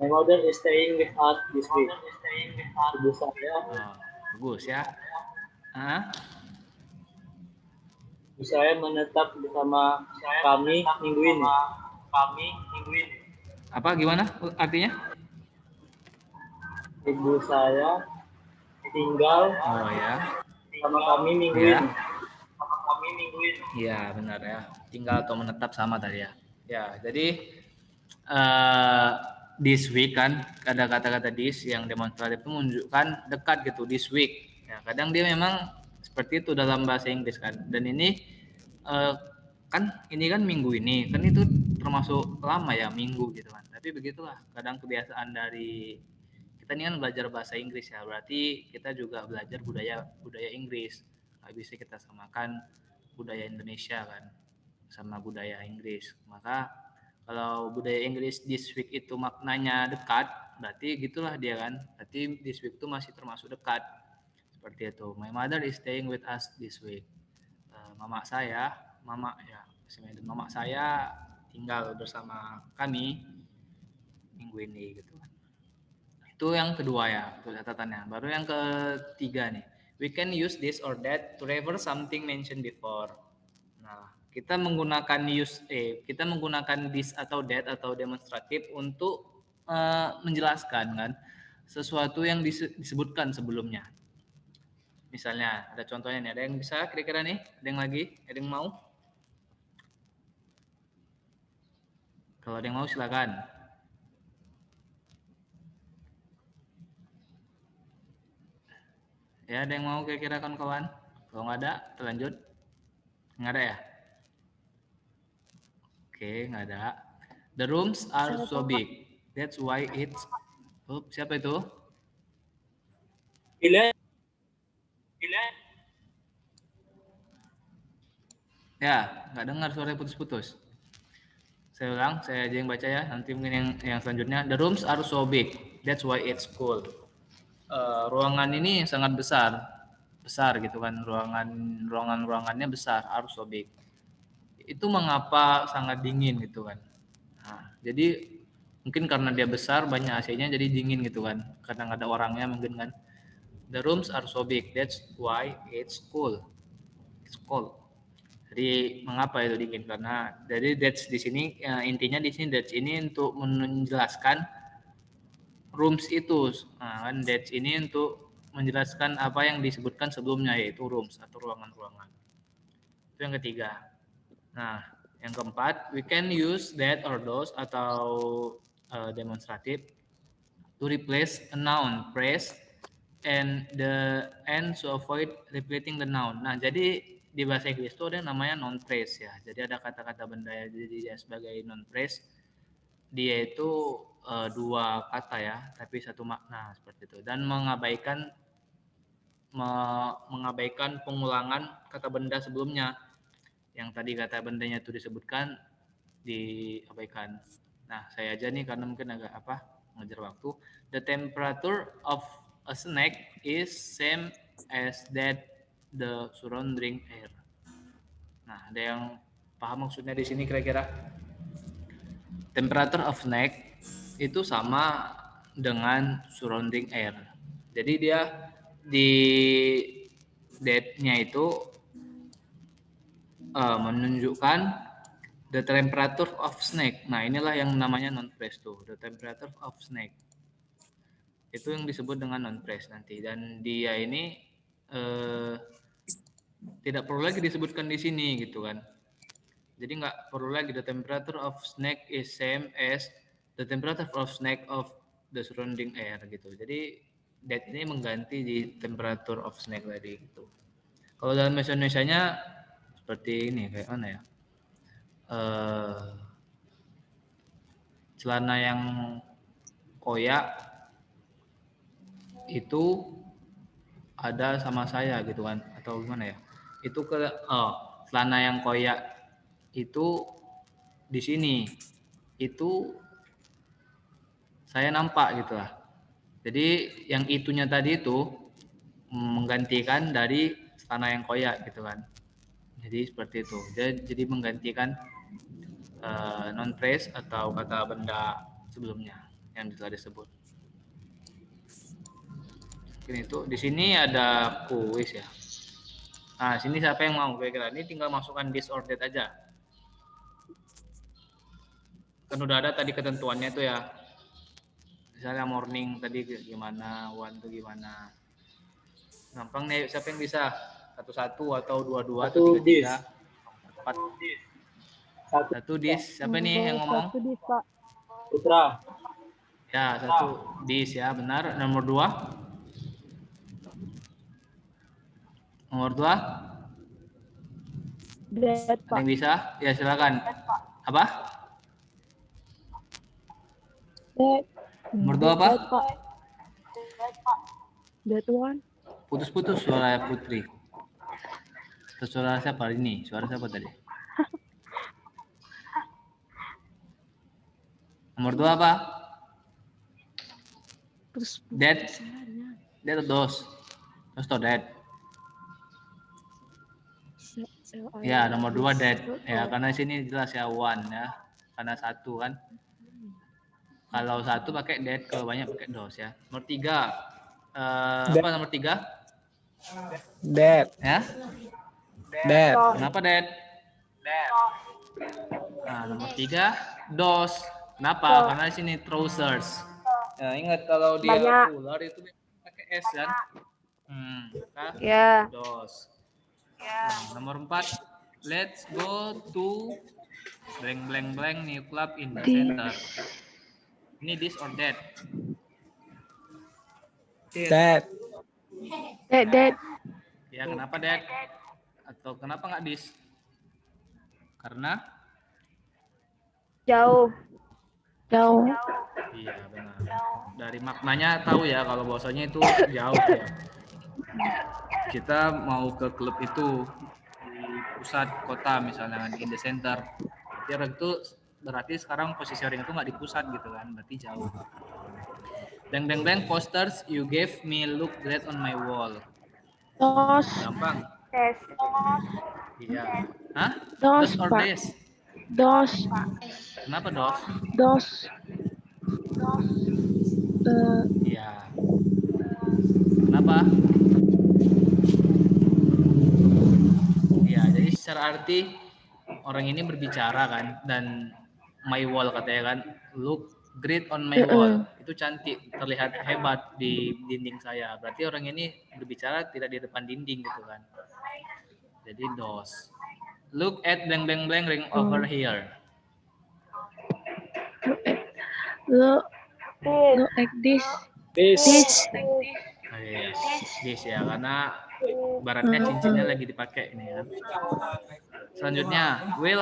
My mother is staying with us this week. Ibu saya. Oh, bagus ya. Ibu saya menetap bersama kami minggu ini. Apa gimana artinya? Ibu saya tinggal Oh ya. sama kami minggu Ya. ini. Iya benar ya. Tinggal atau menetap sama tadi ya. Ya jadi this week kan ada kata-kata this yang demonstratif itu menunjukkan dekat gitu, this week. Ya kadang dia memang seperti itu dalam bahasa Inggris kan. Dan ini ini kan minggu ini kan itu termasuk lama ya minggu gitu kan. Tapi begitulah kadang kebiasaan dari kita ini kan belajar bahasa Inggris ya, berarti kita juga belajar budaya Inggris. Nggak bisa kita samakan budaya Indonesia kan sama budaya Inggris. Maka kalau budaya Inggris this week itu maknanya dekat, berarti gitulah dia kan. Berarti this week itu masih termasuk dekat. Seperti itu. My mother is staying with us this week. Mama saya tinggal bersama kami minggu ini gitu kan. Itu yang kedua ya, itu catatannya. Baru yang ketiga nih. We can use this or that to refer something mentioned before. Nah, kita menggunakan this atau that atau demonstratif untuk menjelaskan kan sesuatu yang disebutkan sebelumnya. Misalnya ada contohnya nih, ada yang bisa kira-kira nih, ada yang lagi, ada yang mau? Kalau ada yang mau silakan. Ya, ada yang mau kira-kira kawan-kawan? Kalau nggak ada, kita lanjut. Nggak ada ya? Oke, nggak ada. The rooms are so big. That's why it's... siapa itu? Bila Ya, nggak dengar suara putus-putus. Saya ulang, saya aja yang baca ya. Nanti mungkin yang selanjutnya. The rooms are so big. That's why it's cool. Ruangan ini sangat besar gitu kan. Ruangannya besar, are so big. Itu mengapa sangat dingin gitu kan. Nah, jadi mungkin karena dia besar, banyak AC-nya jadi dingin gitu kan. Karena nggak ada orangnya mungkin kan. The rooms are so big. That's why it's cool. It's cold. Jadi mengapa itu dingin? Karena dari that's di sini intinya di sini that's ini untuk menjelaskan rooms itu. Nah, kan that's ini untuk menjelaskan apa yang disebutkan sebelumnya yaitu rooms atau ruangan-ruangan. Itu yang ketiga. Nah, yang keempat, we can use that or those atau demonstrative to replace a noun phrase and to avoid repeating the noun. Nah, jadi di bahasa Inggris itu ada yang namanya noun phrase ya. Jadi ada kata-kata benda ya. Jadi dia sebagai noun phrase dia itu dua kata ya, tapi satu makna seperti itu. Dan mengabaikan pengulangan kata benda sebelumnya. Yang tadi kata bendanya itu disebutkan diabaikan. Nah, saya aja nih karena mungkin agak mengejar waktu. The temperature of a snack is same as that the surrounding air. Nah, ada yang paham maksudnya di sini kira-kira? Temperature of snack itu sama dengan surrounding air. Jadi dia di that-nya itu menunjukkan the temperature of snack. Nah, inilah yang namanya noun phrase tuh, the temperature of snack. Itu yang disebut dengan noun phrase nanti. Dan dia ini tidak perlu lagi disebutkan di sini gitu kan. Jadi nggak perlu lagi the temperature of snack is same as the temperature of snack of the surrounding air gitu. Jadi that ini mengganti di temperature of snack tadi gitu. Kalau dalam bahasa Indonesianya seperti ini kayak mana ya? Celana yang koyak itu ada sama saya gitu kan, atau gimana ya? Itu celana yang koyak itu di sini itu saya nampak gitu lah. Jadi yang itunya tadi itu menggantikan dari celana yang koyak gitu kan. Jadi seperti itu. Jadi menggantikan noun phrase atau kata benda sebelumnya yang telah disebut. Mungkin itu. Di sini ada kuis ya. Nah, sini siapa yang mau kira-kira? Ini tinggal masukkan this or that aja. Kan udah ada tadi ketentuannya itu ya. Misalnya morning tadi gimana, one itu gimana. Gampang nih, siapa yang bisa? Satu-satu atau dua-dua atau tiga-tiga. Empat. Satu dis. Siapa nih yang ngomong? Satu dis, Pak. Putra. Ya, satu dis ya, benar. Nomor dua? Nomor dua? That, Ada Pak. yang bisa? Ya, silakan. Apa? That. Nomor dua apa? That, Pak. That one. Putus-putus suara Putri. Terus suara siapa ini? Suara siapa tadi? Nomor dua apa? Terus That. That atau dos? Dos atau that? Ya, nomor dua that. Ya, karena sini jelas ya one ya. Karena satu kan. Kalau satu pakai that, kalau banyak pakai dos ya. Nomor tiga. Apa nomor tiga? That. Ya? That. Kenapa that? Nah, nomor tiga, dos. Kenapa? Karena di sini trousers. Ya, ingat kalau dia Banyak. ular itu pakai S kan? Maka Ya. dos. Nah, nomor 4. Let's go to blank blank blank new club in the center. Ini this or that? That. That. Ya, kenapa that? Atau kenapa nggak this? Karena Jauh. iya benar. Dari maknanya tahu ya kalau bahwasanya itu jauh ya. Kita mau ke klub itu di pusat kota misalnya in the center. Berarti sekarang posisi orang itu nggak di pusat gitu kan, berarti jauh. Blank blank blank posters you gave me look great on my wall. Dos. Gampang. Yes. Iya. Hah? Dos, Dos or Pak. des? Dos. Kenapa dos? Dos. Iya. Kenapa? Ya, jadi secara arti orang ini berbicara kan, dan my wall katanya kan, look great on my wall. Itu cantik, terlihat hebat di dinding saya. Berarti orang ini berbicara tidak di depan dinding gitu kan. Jadi dos. Look at blank blank blank ring over here. Look like this. This. Oh, yes. This ya, karena baratnya cincinnya lagi dipakai ini ya. Selanjutnya, we'll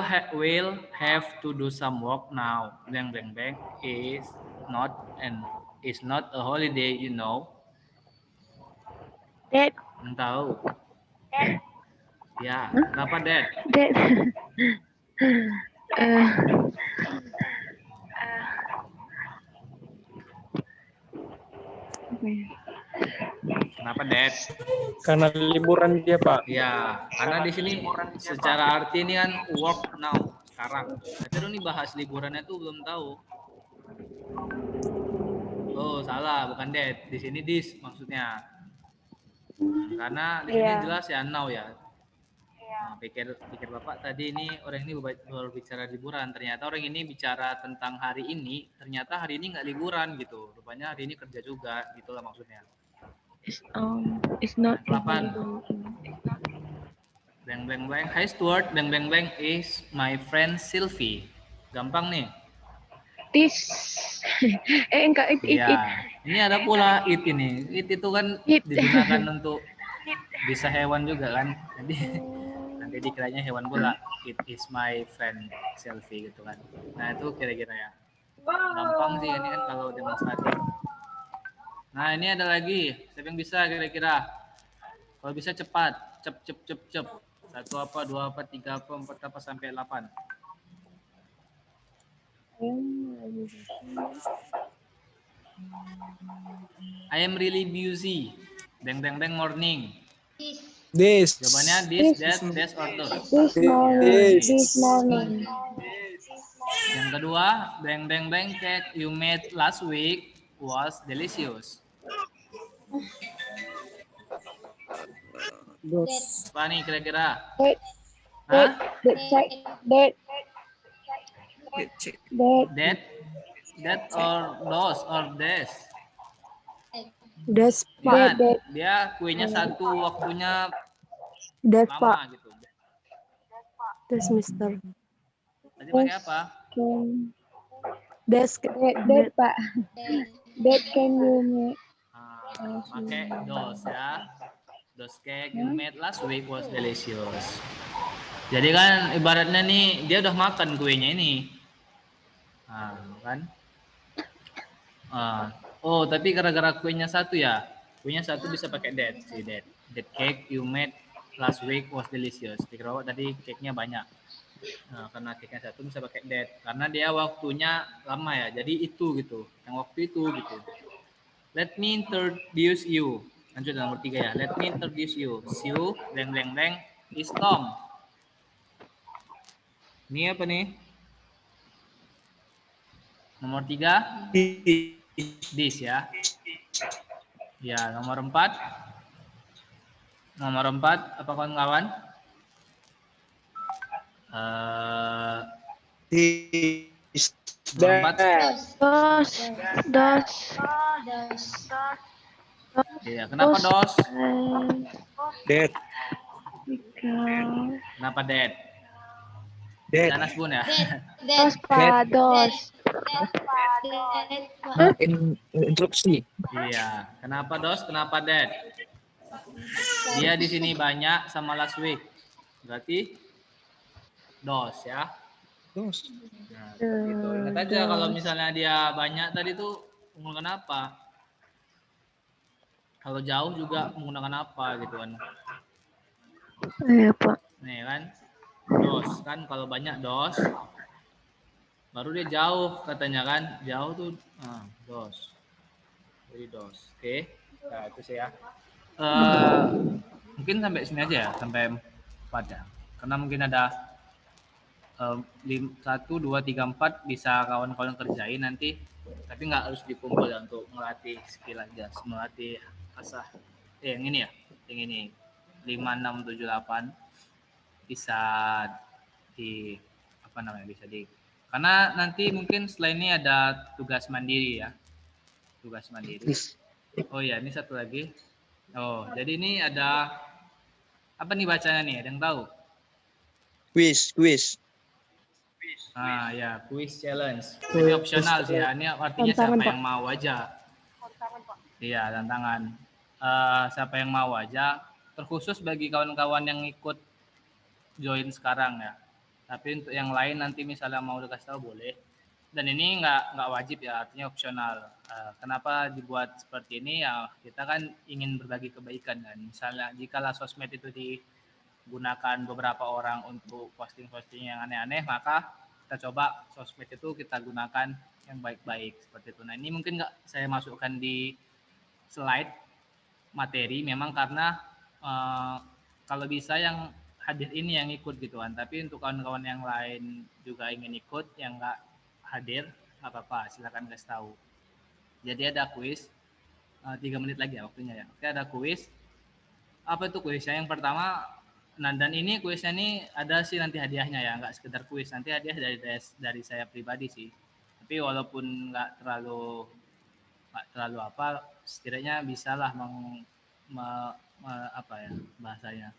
have to do some work now. Blank blank blank is not a holiday, you know. That. Tahu? Ya, kenapa that? That. Kenapa that? Karena liburan dia, Pak. Ya, karena di sini secara arti ini kan work now, sekarang. Tapi dulu nih bahas liburannya tuh belum tahu. Oh, salah, bukan that. Di sini this maksudnya. Karena di sini jelas ya now ya. Nah, pikir Bapak tadi ini orang ini berbicara liburan, ternyata orang ini bicara tentang hari ini, ternyata hari ini nggak liburan gitu. Rupanya hari ini kerja juga, gitulah maksudnya. It's not. 8. Blank blank blank. Hi Stuart, blank blank blank is my friend Sylvie. Gampang nih. This. Enggak it. Iya. Ini ada pula it ini. It itu kan digunakan untuk bisa hewan juga kan. Jadi nanti dikiranya hewan pula. It is my friend Sylvie gitu kan. Nah itu kira-kira ya. Gampang sih ini kan kalau demonstratif. Nah ini ada lagi. Siapa yang bisa kira-kira? Kalau bisa cepat. Cep. 1 apa, 2 apa, 3 apa, 4 apa, sampai 8. I am really busy. Bang bang bang morning. This. Jawabannya this, that, or those. This morning. Yang kedua, bang bang bang cake you made last week was delicious. Apa nih kira-kira? Hah? That or those or this? Des, Ingat, dia kuenya satu, waktunya Des, lama Pak. gitu. Des, Mister. Tadi pakai apa? Des, Pak. That can you make? Pakai those ya. Those cake you made last week was delicious. Jadi kan ibaratnya nih dia udah makan kuenya ini. Nah, kan? Oh, tapi gara-gara kuenya satu ya. Kuenya satu bisa pakai that. Si that. That cake you made last week was delicious. Pikir Bapak tadi cake-nya banyak. Nah, karena cake-nya satu bisa pakai that. Karena dia waktunya lama ya. Jadi itu gitu. Yang waktu itu gitu. Let me introduce you. Lanjut nomor 3 ya. Let me introduce you. You, blank blank blank is Tom. Ini apa nih? Nomor 3. This ya. Ya, nomor 4. Nomor 4 apa kawan-kawan? This. Nomor 4. Dos. Dos. Iya, kenapa dos? Dead. Kenapa dead? Dead. Anas Bun ya? Dos, Pak. Dos. Interupsi. Iya. Kenapa dos? Kenapa dead? Dia di sini banyak sama last week. Berarti dos ya. Dos. Nah, gitu. Ingat aja kalau misalnya dia banyak tadi tuh menggunakan apa? Kalau jauh juga menggunakan apa gitu kan? Iya, Pak. Nih kan, dos kan kalau banyak dos, baru dia jauh katanya kan, jauh tuh dos, jadi dos. Oke, nah itu sih ya. Mungkin sampai sini aja ya, sampai 4 ya, karena mungkin ada 1, 2, 3, 4 bisa kawan-kawan kerjain nanti, tapi nggak harus dikumpul ya untuk melatih skill aja, melatih asah. Yang ini ya, yang ini 5, 6, 7, 8 bisa di apa namanya, bisa di, karena nanti mungkin setelah ini ada tugas mandiri ya, tugas mandiri. Oh ya, ini satu lagi. Oh, jadi ini ada apa nih bacanya nih, ada yang tahu? Quiz. Ya, quiz challenge. Ini opsional sih ya. Ini artinya Tantangan, siapa Pak. yang mau aja. Iya, tantangan. Siapa yang mau aja. Terkhusus bagi kawan-kawan yang ikut join sekarang ya. Tapi untuk yang lain nanti misalnya mau dikasih tahu boleh. Dan ini nggak wajib ya, artinya opsional. Kenapa dibuat seperti ini ya? Kita kan ingin berbagi kebaikan kan. Misalnya jikalau sosmed itu digunakan beberapa orang untuk posting-posting yang aneh-aneh, maka kita coba sosmed itu kita gunakan yang baik-baik seperti itu. Nah ini mungkin nggak saya masukkan di slide materi, memang karena kalau bisa yang hadir ini yang ikut gitu kan. Tapi untuk kawan-kawan yang lain juga ingin ikut, yang nggak hadir nggak apa-apa, silakan kasih tahu. Jadi ada kuis 3 menit lagi ya waktunya ya. Oke, ada kuis. Apa itu kuisnya? Yang pertama, nah dan ini kuisnya ini ada sih nanti hadiahnya ya, nggak sekedar kuis, nanti hadiah dari saya pribadi sih. Tapi walaupun nggak terlalu apa, setidaknya bisalah apa ya bahasanya,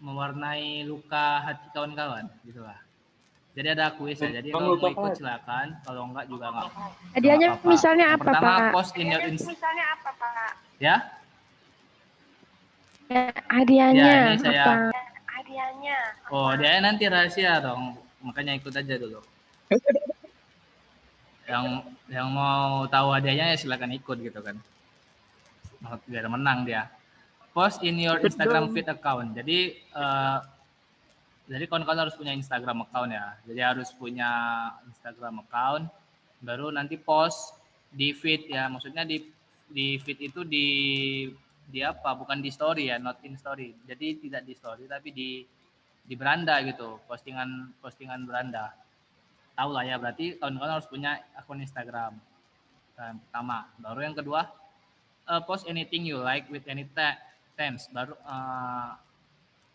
mewarnai luka hati kawan-kawan gitulah. Jadi ada kuis ya. Jadi kalau mau ikut silakan, kalau enggak juga enggak. Hadiahnya apa-apa. misalnya apa, Pertama, Pak? post in your ya. Hadiahnya Ya, ini saya. apa? Oh, dia nanti rahasia dong. Makanya ikut aja dulu. yang mau tahu hadiahnya ya silakan ikut gitu kan. Biar menang dia. Post in your Instagram feed account. Jadi kawan-kawan harus punya Instagram account ya. Jadi harus punya Instagram account. Baru nanti post di feed ya. Maksudnya di feed itu di apa? Bukan di story ya, not in story. Jadi tidak di story tapi di beranda gitu. Postingan beranda. Tahu lah ya, berarti kawan-kawan harus punya akun Instagram. Pertama. Baru yang kedua, post anything you like with any themes. Baru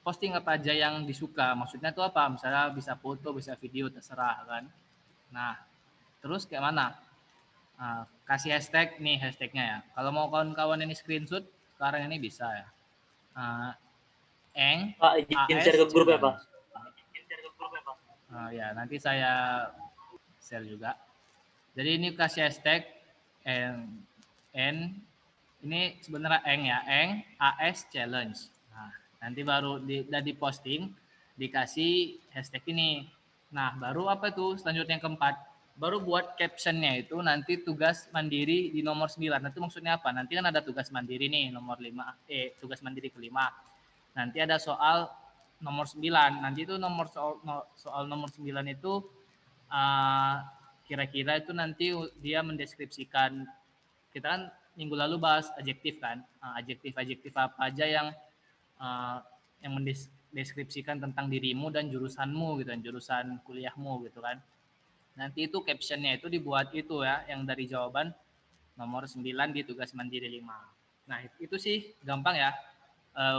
posting apa aja yang disuka. Maksudnya itu apa? Misalnya bisa foto, bisa video, terserah kan. Nah, terus kayak mana? Kasih hashtag nih, hashtagnya ya. Kalau mau kawan-kawan ini screenshot, sekarang ini bisa ya. Pak, izin share ke grup ya, Pak. Ya, nanti saya share juga. Jadi ini kasih hashtag N ini sebenarnya Eng AS challenge. Nah, nanti baru di posting dikasih hashtag ini. Nah, baru apa tuh selanjutnya yang keempat? Baru buat captionnya itu nanti tugas mandiri di nomor 9. Nanti maksudnya apa? Nanti kan ada tugas mandiri nih nomor 5, tugas mandiri kelima. Nanti ada soal nomor 9. Nanti itu soal nomor 9 itu kira-kira itu nanti dia mendeskripsikan, kita kan minggu lalu bahas adjektif kan, adjektif apa aja yang mendeskripsikan tentang dirimu dan jurusanmu gitu kan, jurusan kuliahmu gitu kan. Nanti itu captionnya itu dibuat itu ya, yang dari jawaban nomor 9 di tugas mandiri 5. Nah itu sih gampang ya.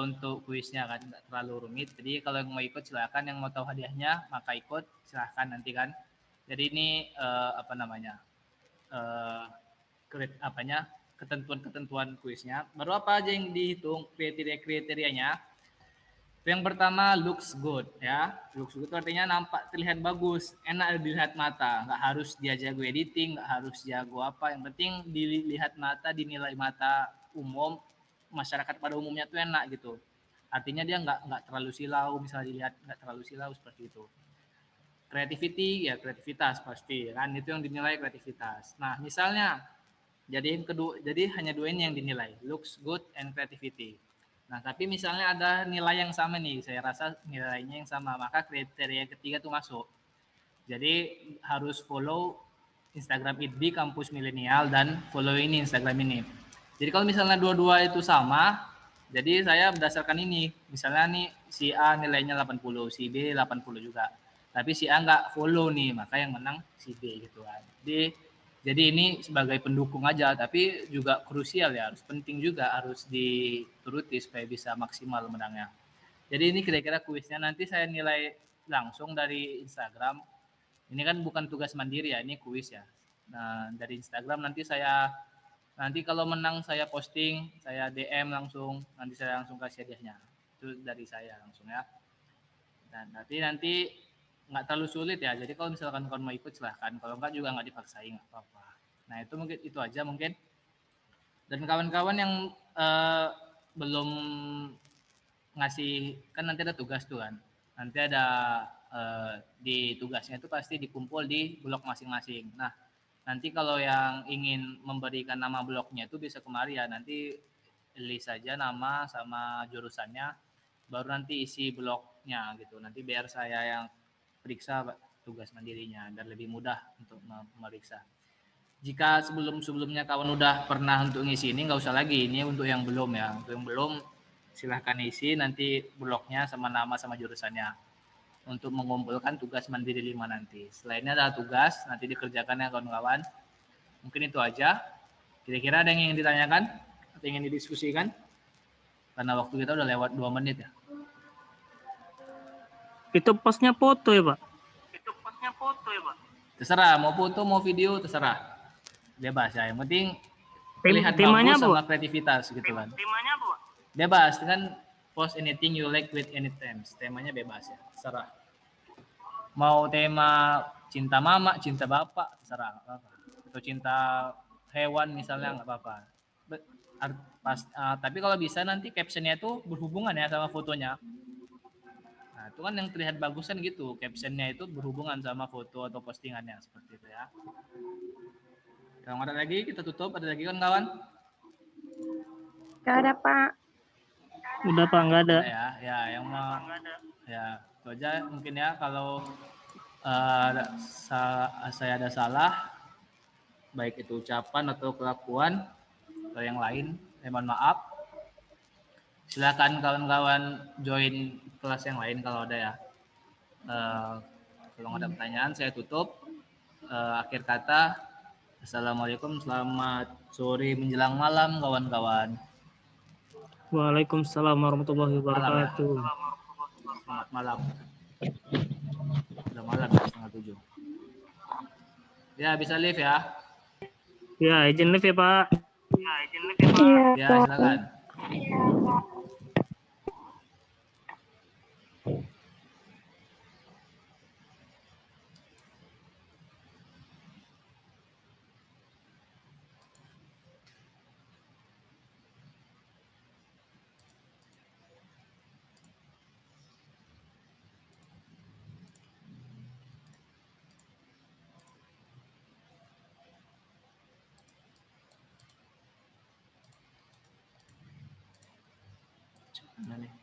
Untuk kuisnya kan nggak terlalu rumit. Jadi kalau yang mau ikut silakan, yang mau tahu hadiahnya maka ikut silakan nanti kan. Jadi ini apa namanya? Ketentuan-ketentuan kuisnya. Baru apa aja yang dihitung kriteria-kriterianya? Yang pertama looks good ya. Looks good itu artinya nampak terlihat bagus, enak dilihat mata. Nggak harus dia jago editing, nggak harus jago apa. Yang penting dilihat mata, dinilai mata umum masyarakat pada umumnya tuh enak gitu. Artinya dia nggak terlalu silau, misalnya dilihat nggak terlalu silau seperti itu. Creativity ya kreativitas pasti kan itu yang dinilai kreativitas. Nah misalnya jadi hanya dua ini yang dinilai, looks good and creativity. Nah, tapi misalnya ada nilai yang sama nih, saya rasa nilainya yang sama, maka kriteria ketiga tuh masuk. Jadi harus follow Instagram IDB Kampus Milenial dan follow ini Instagram ini. Jadi kalau misalnya dua-dua itu sama, jadi saya berdasarkan ini. Misalnya nih si A nilainya 80, si B 80 juga. Tapi si A nggak follow nih, maka yang menang si B gitu kan. Jadi ini sebagai pendukung aja, tapi juga krusial ya, harus penting juga, harus dituruti supaya bisa maksimal menangnya. Jadi ini kira-kira kuisnya, nanti saya nilai langsung dari Instagram. Ini kan bukan tugas mandiri ya, ini kuis ya. Nah dari Instagram nanti kalau menang saya posting, saya DM langsung, nanti saya langsung kasih hadiahnya. Itu dari saya langsung ya. Dan nanti nggak terlalu sulit ya. Jadi kalau misalkan kawan mau ikut silahkan. Kalau enggak juga nggak dipaksain nggak apa-apa. Nah itu mungkin itu aja mungkin. Dan kawan-kawan yang belum ngasih kan nanti ada tugas tuh kan. Nanti ada di tugasnya itu pasti dikumpul di blog masing-masing. Nah nanti kalau yang ingin memberikan nama blognya itu bisa kemari ya. Nanti list saja nama sama jurusannya. Baru nanti isi blognya gitu. Nanti biar saya yang periksa tugas mandirinya dan lebih mudah untuk memeriksa. Jika sebelumnya kawan udah pernah untuk ngisi ini nggak usah lagi, ini untuk yang belum ya. Untuk yang belum silahkan isi nanti blognya sama nama sama jurusannya untuk mengumpulkan tugas mandiri 5 nanti. Selainnya ada tugas nanti dikerjakan ya kawan-kawan. Mungkin itu aja. Kira-kira ada yang ingin ditanyakan atau ingin didiskusikan? Karena waktu kita udah lewat 2 menit ya. Itu posnya foto ya, Pak? Terserah, mau foto, mau video, terserah. Bebas ya, yang penting terlihat temanya bagus apa, sama kreativitas gitu kan. Temanya apa, Pak? Bebas, kan post anything you like with any themes. Temanya bebas ya, terserah. Mau tema cinta mama, cinta bapak, terserah, nggak apa-apa. Atau cinta hewan misalnya, nggak apa-apa. Tapi kalau bisa nanti captionnya itu berhubungan ya sama fotonya. Nah, itu kan yang terlihat bagus kan gitu. Captionnya itu berhubungan sama foto atau postingannya seperti itu ya. Kalau ada lagi kita tutup. Ada lagi kan kawan? Gak ada, Pak. Udah, Pak, nggak ada. Ya, yang mau ya itu aja mungkin ya. Kalau saya ada salah, baik itu ucapan atau kelakuan atau yang lain, mohon maaf. Silakan kawan-kawan join kelas yang lain kalau ada ya. Kalau nggak ada pertanyaan saya tutup. Akhir kata, assalamualaikum, selamat sore menjelang malam kawan-kawan. Waalaikumsalam warahmatullahi wabarakatuh. Selamat malam. Udah malam ya, 6:30. Ya bisa live ya. Ya izin live ya, Pak. Ya silakan. Nah, nih.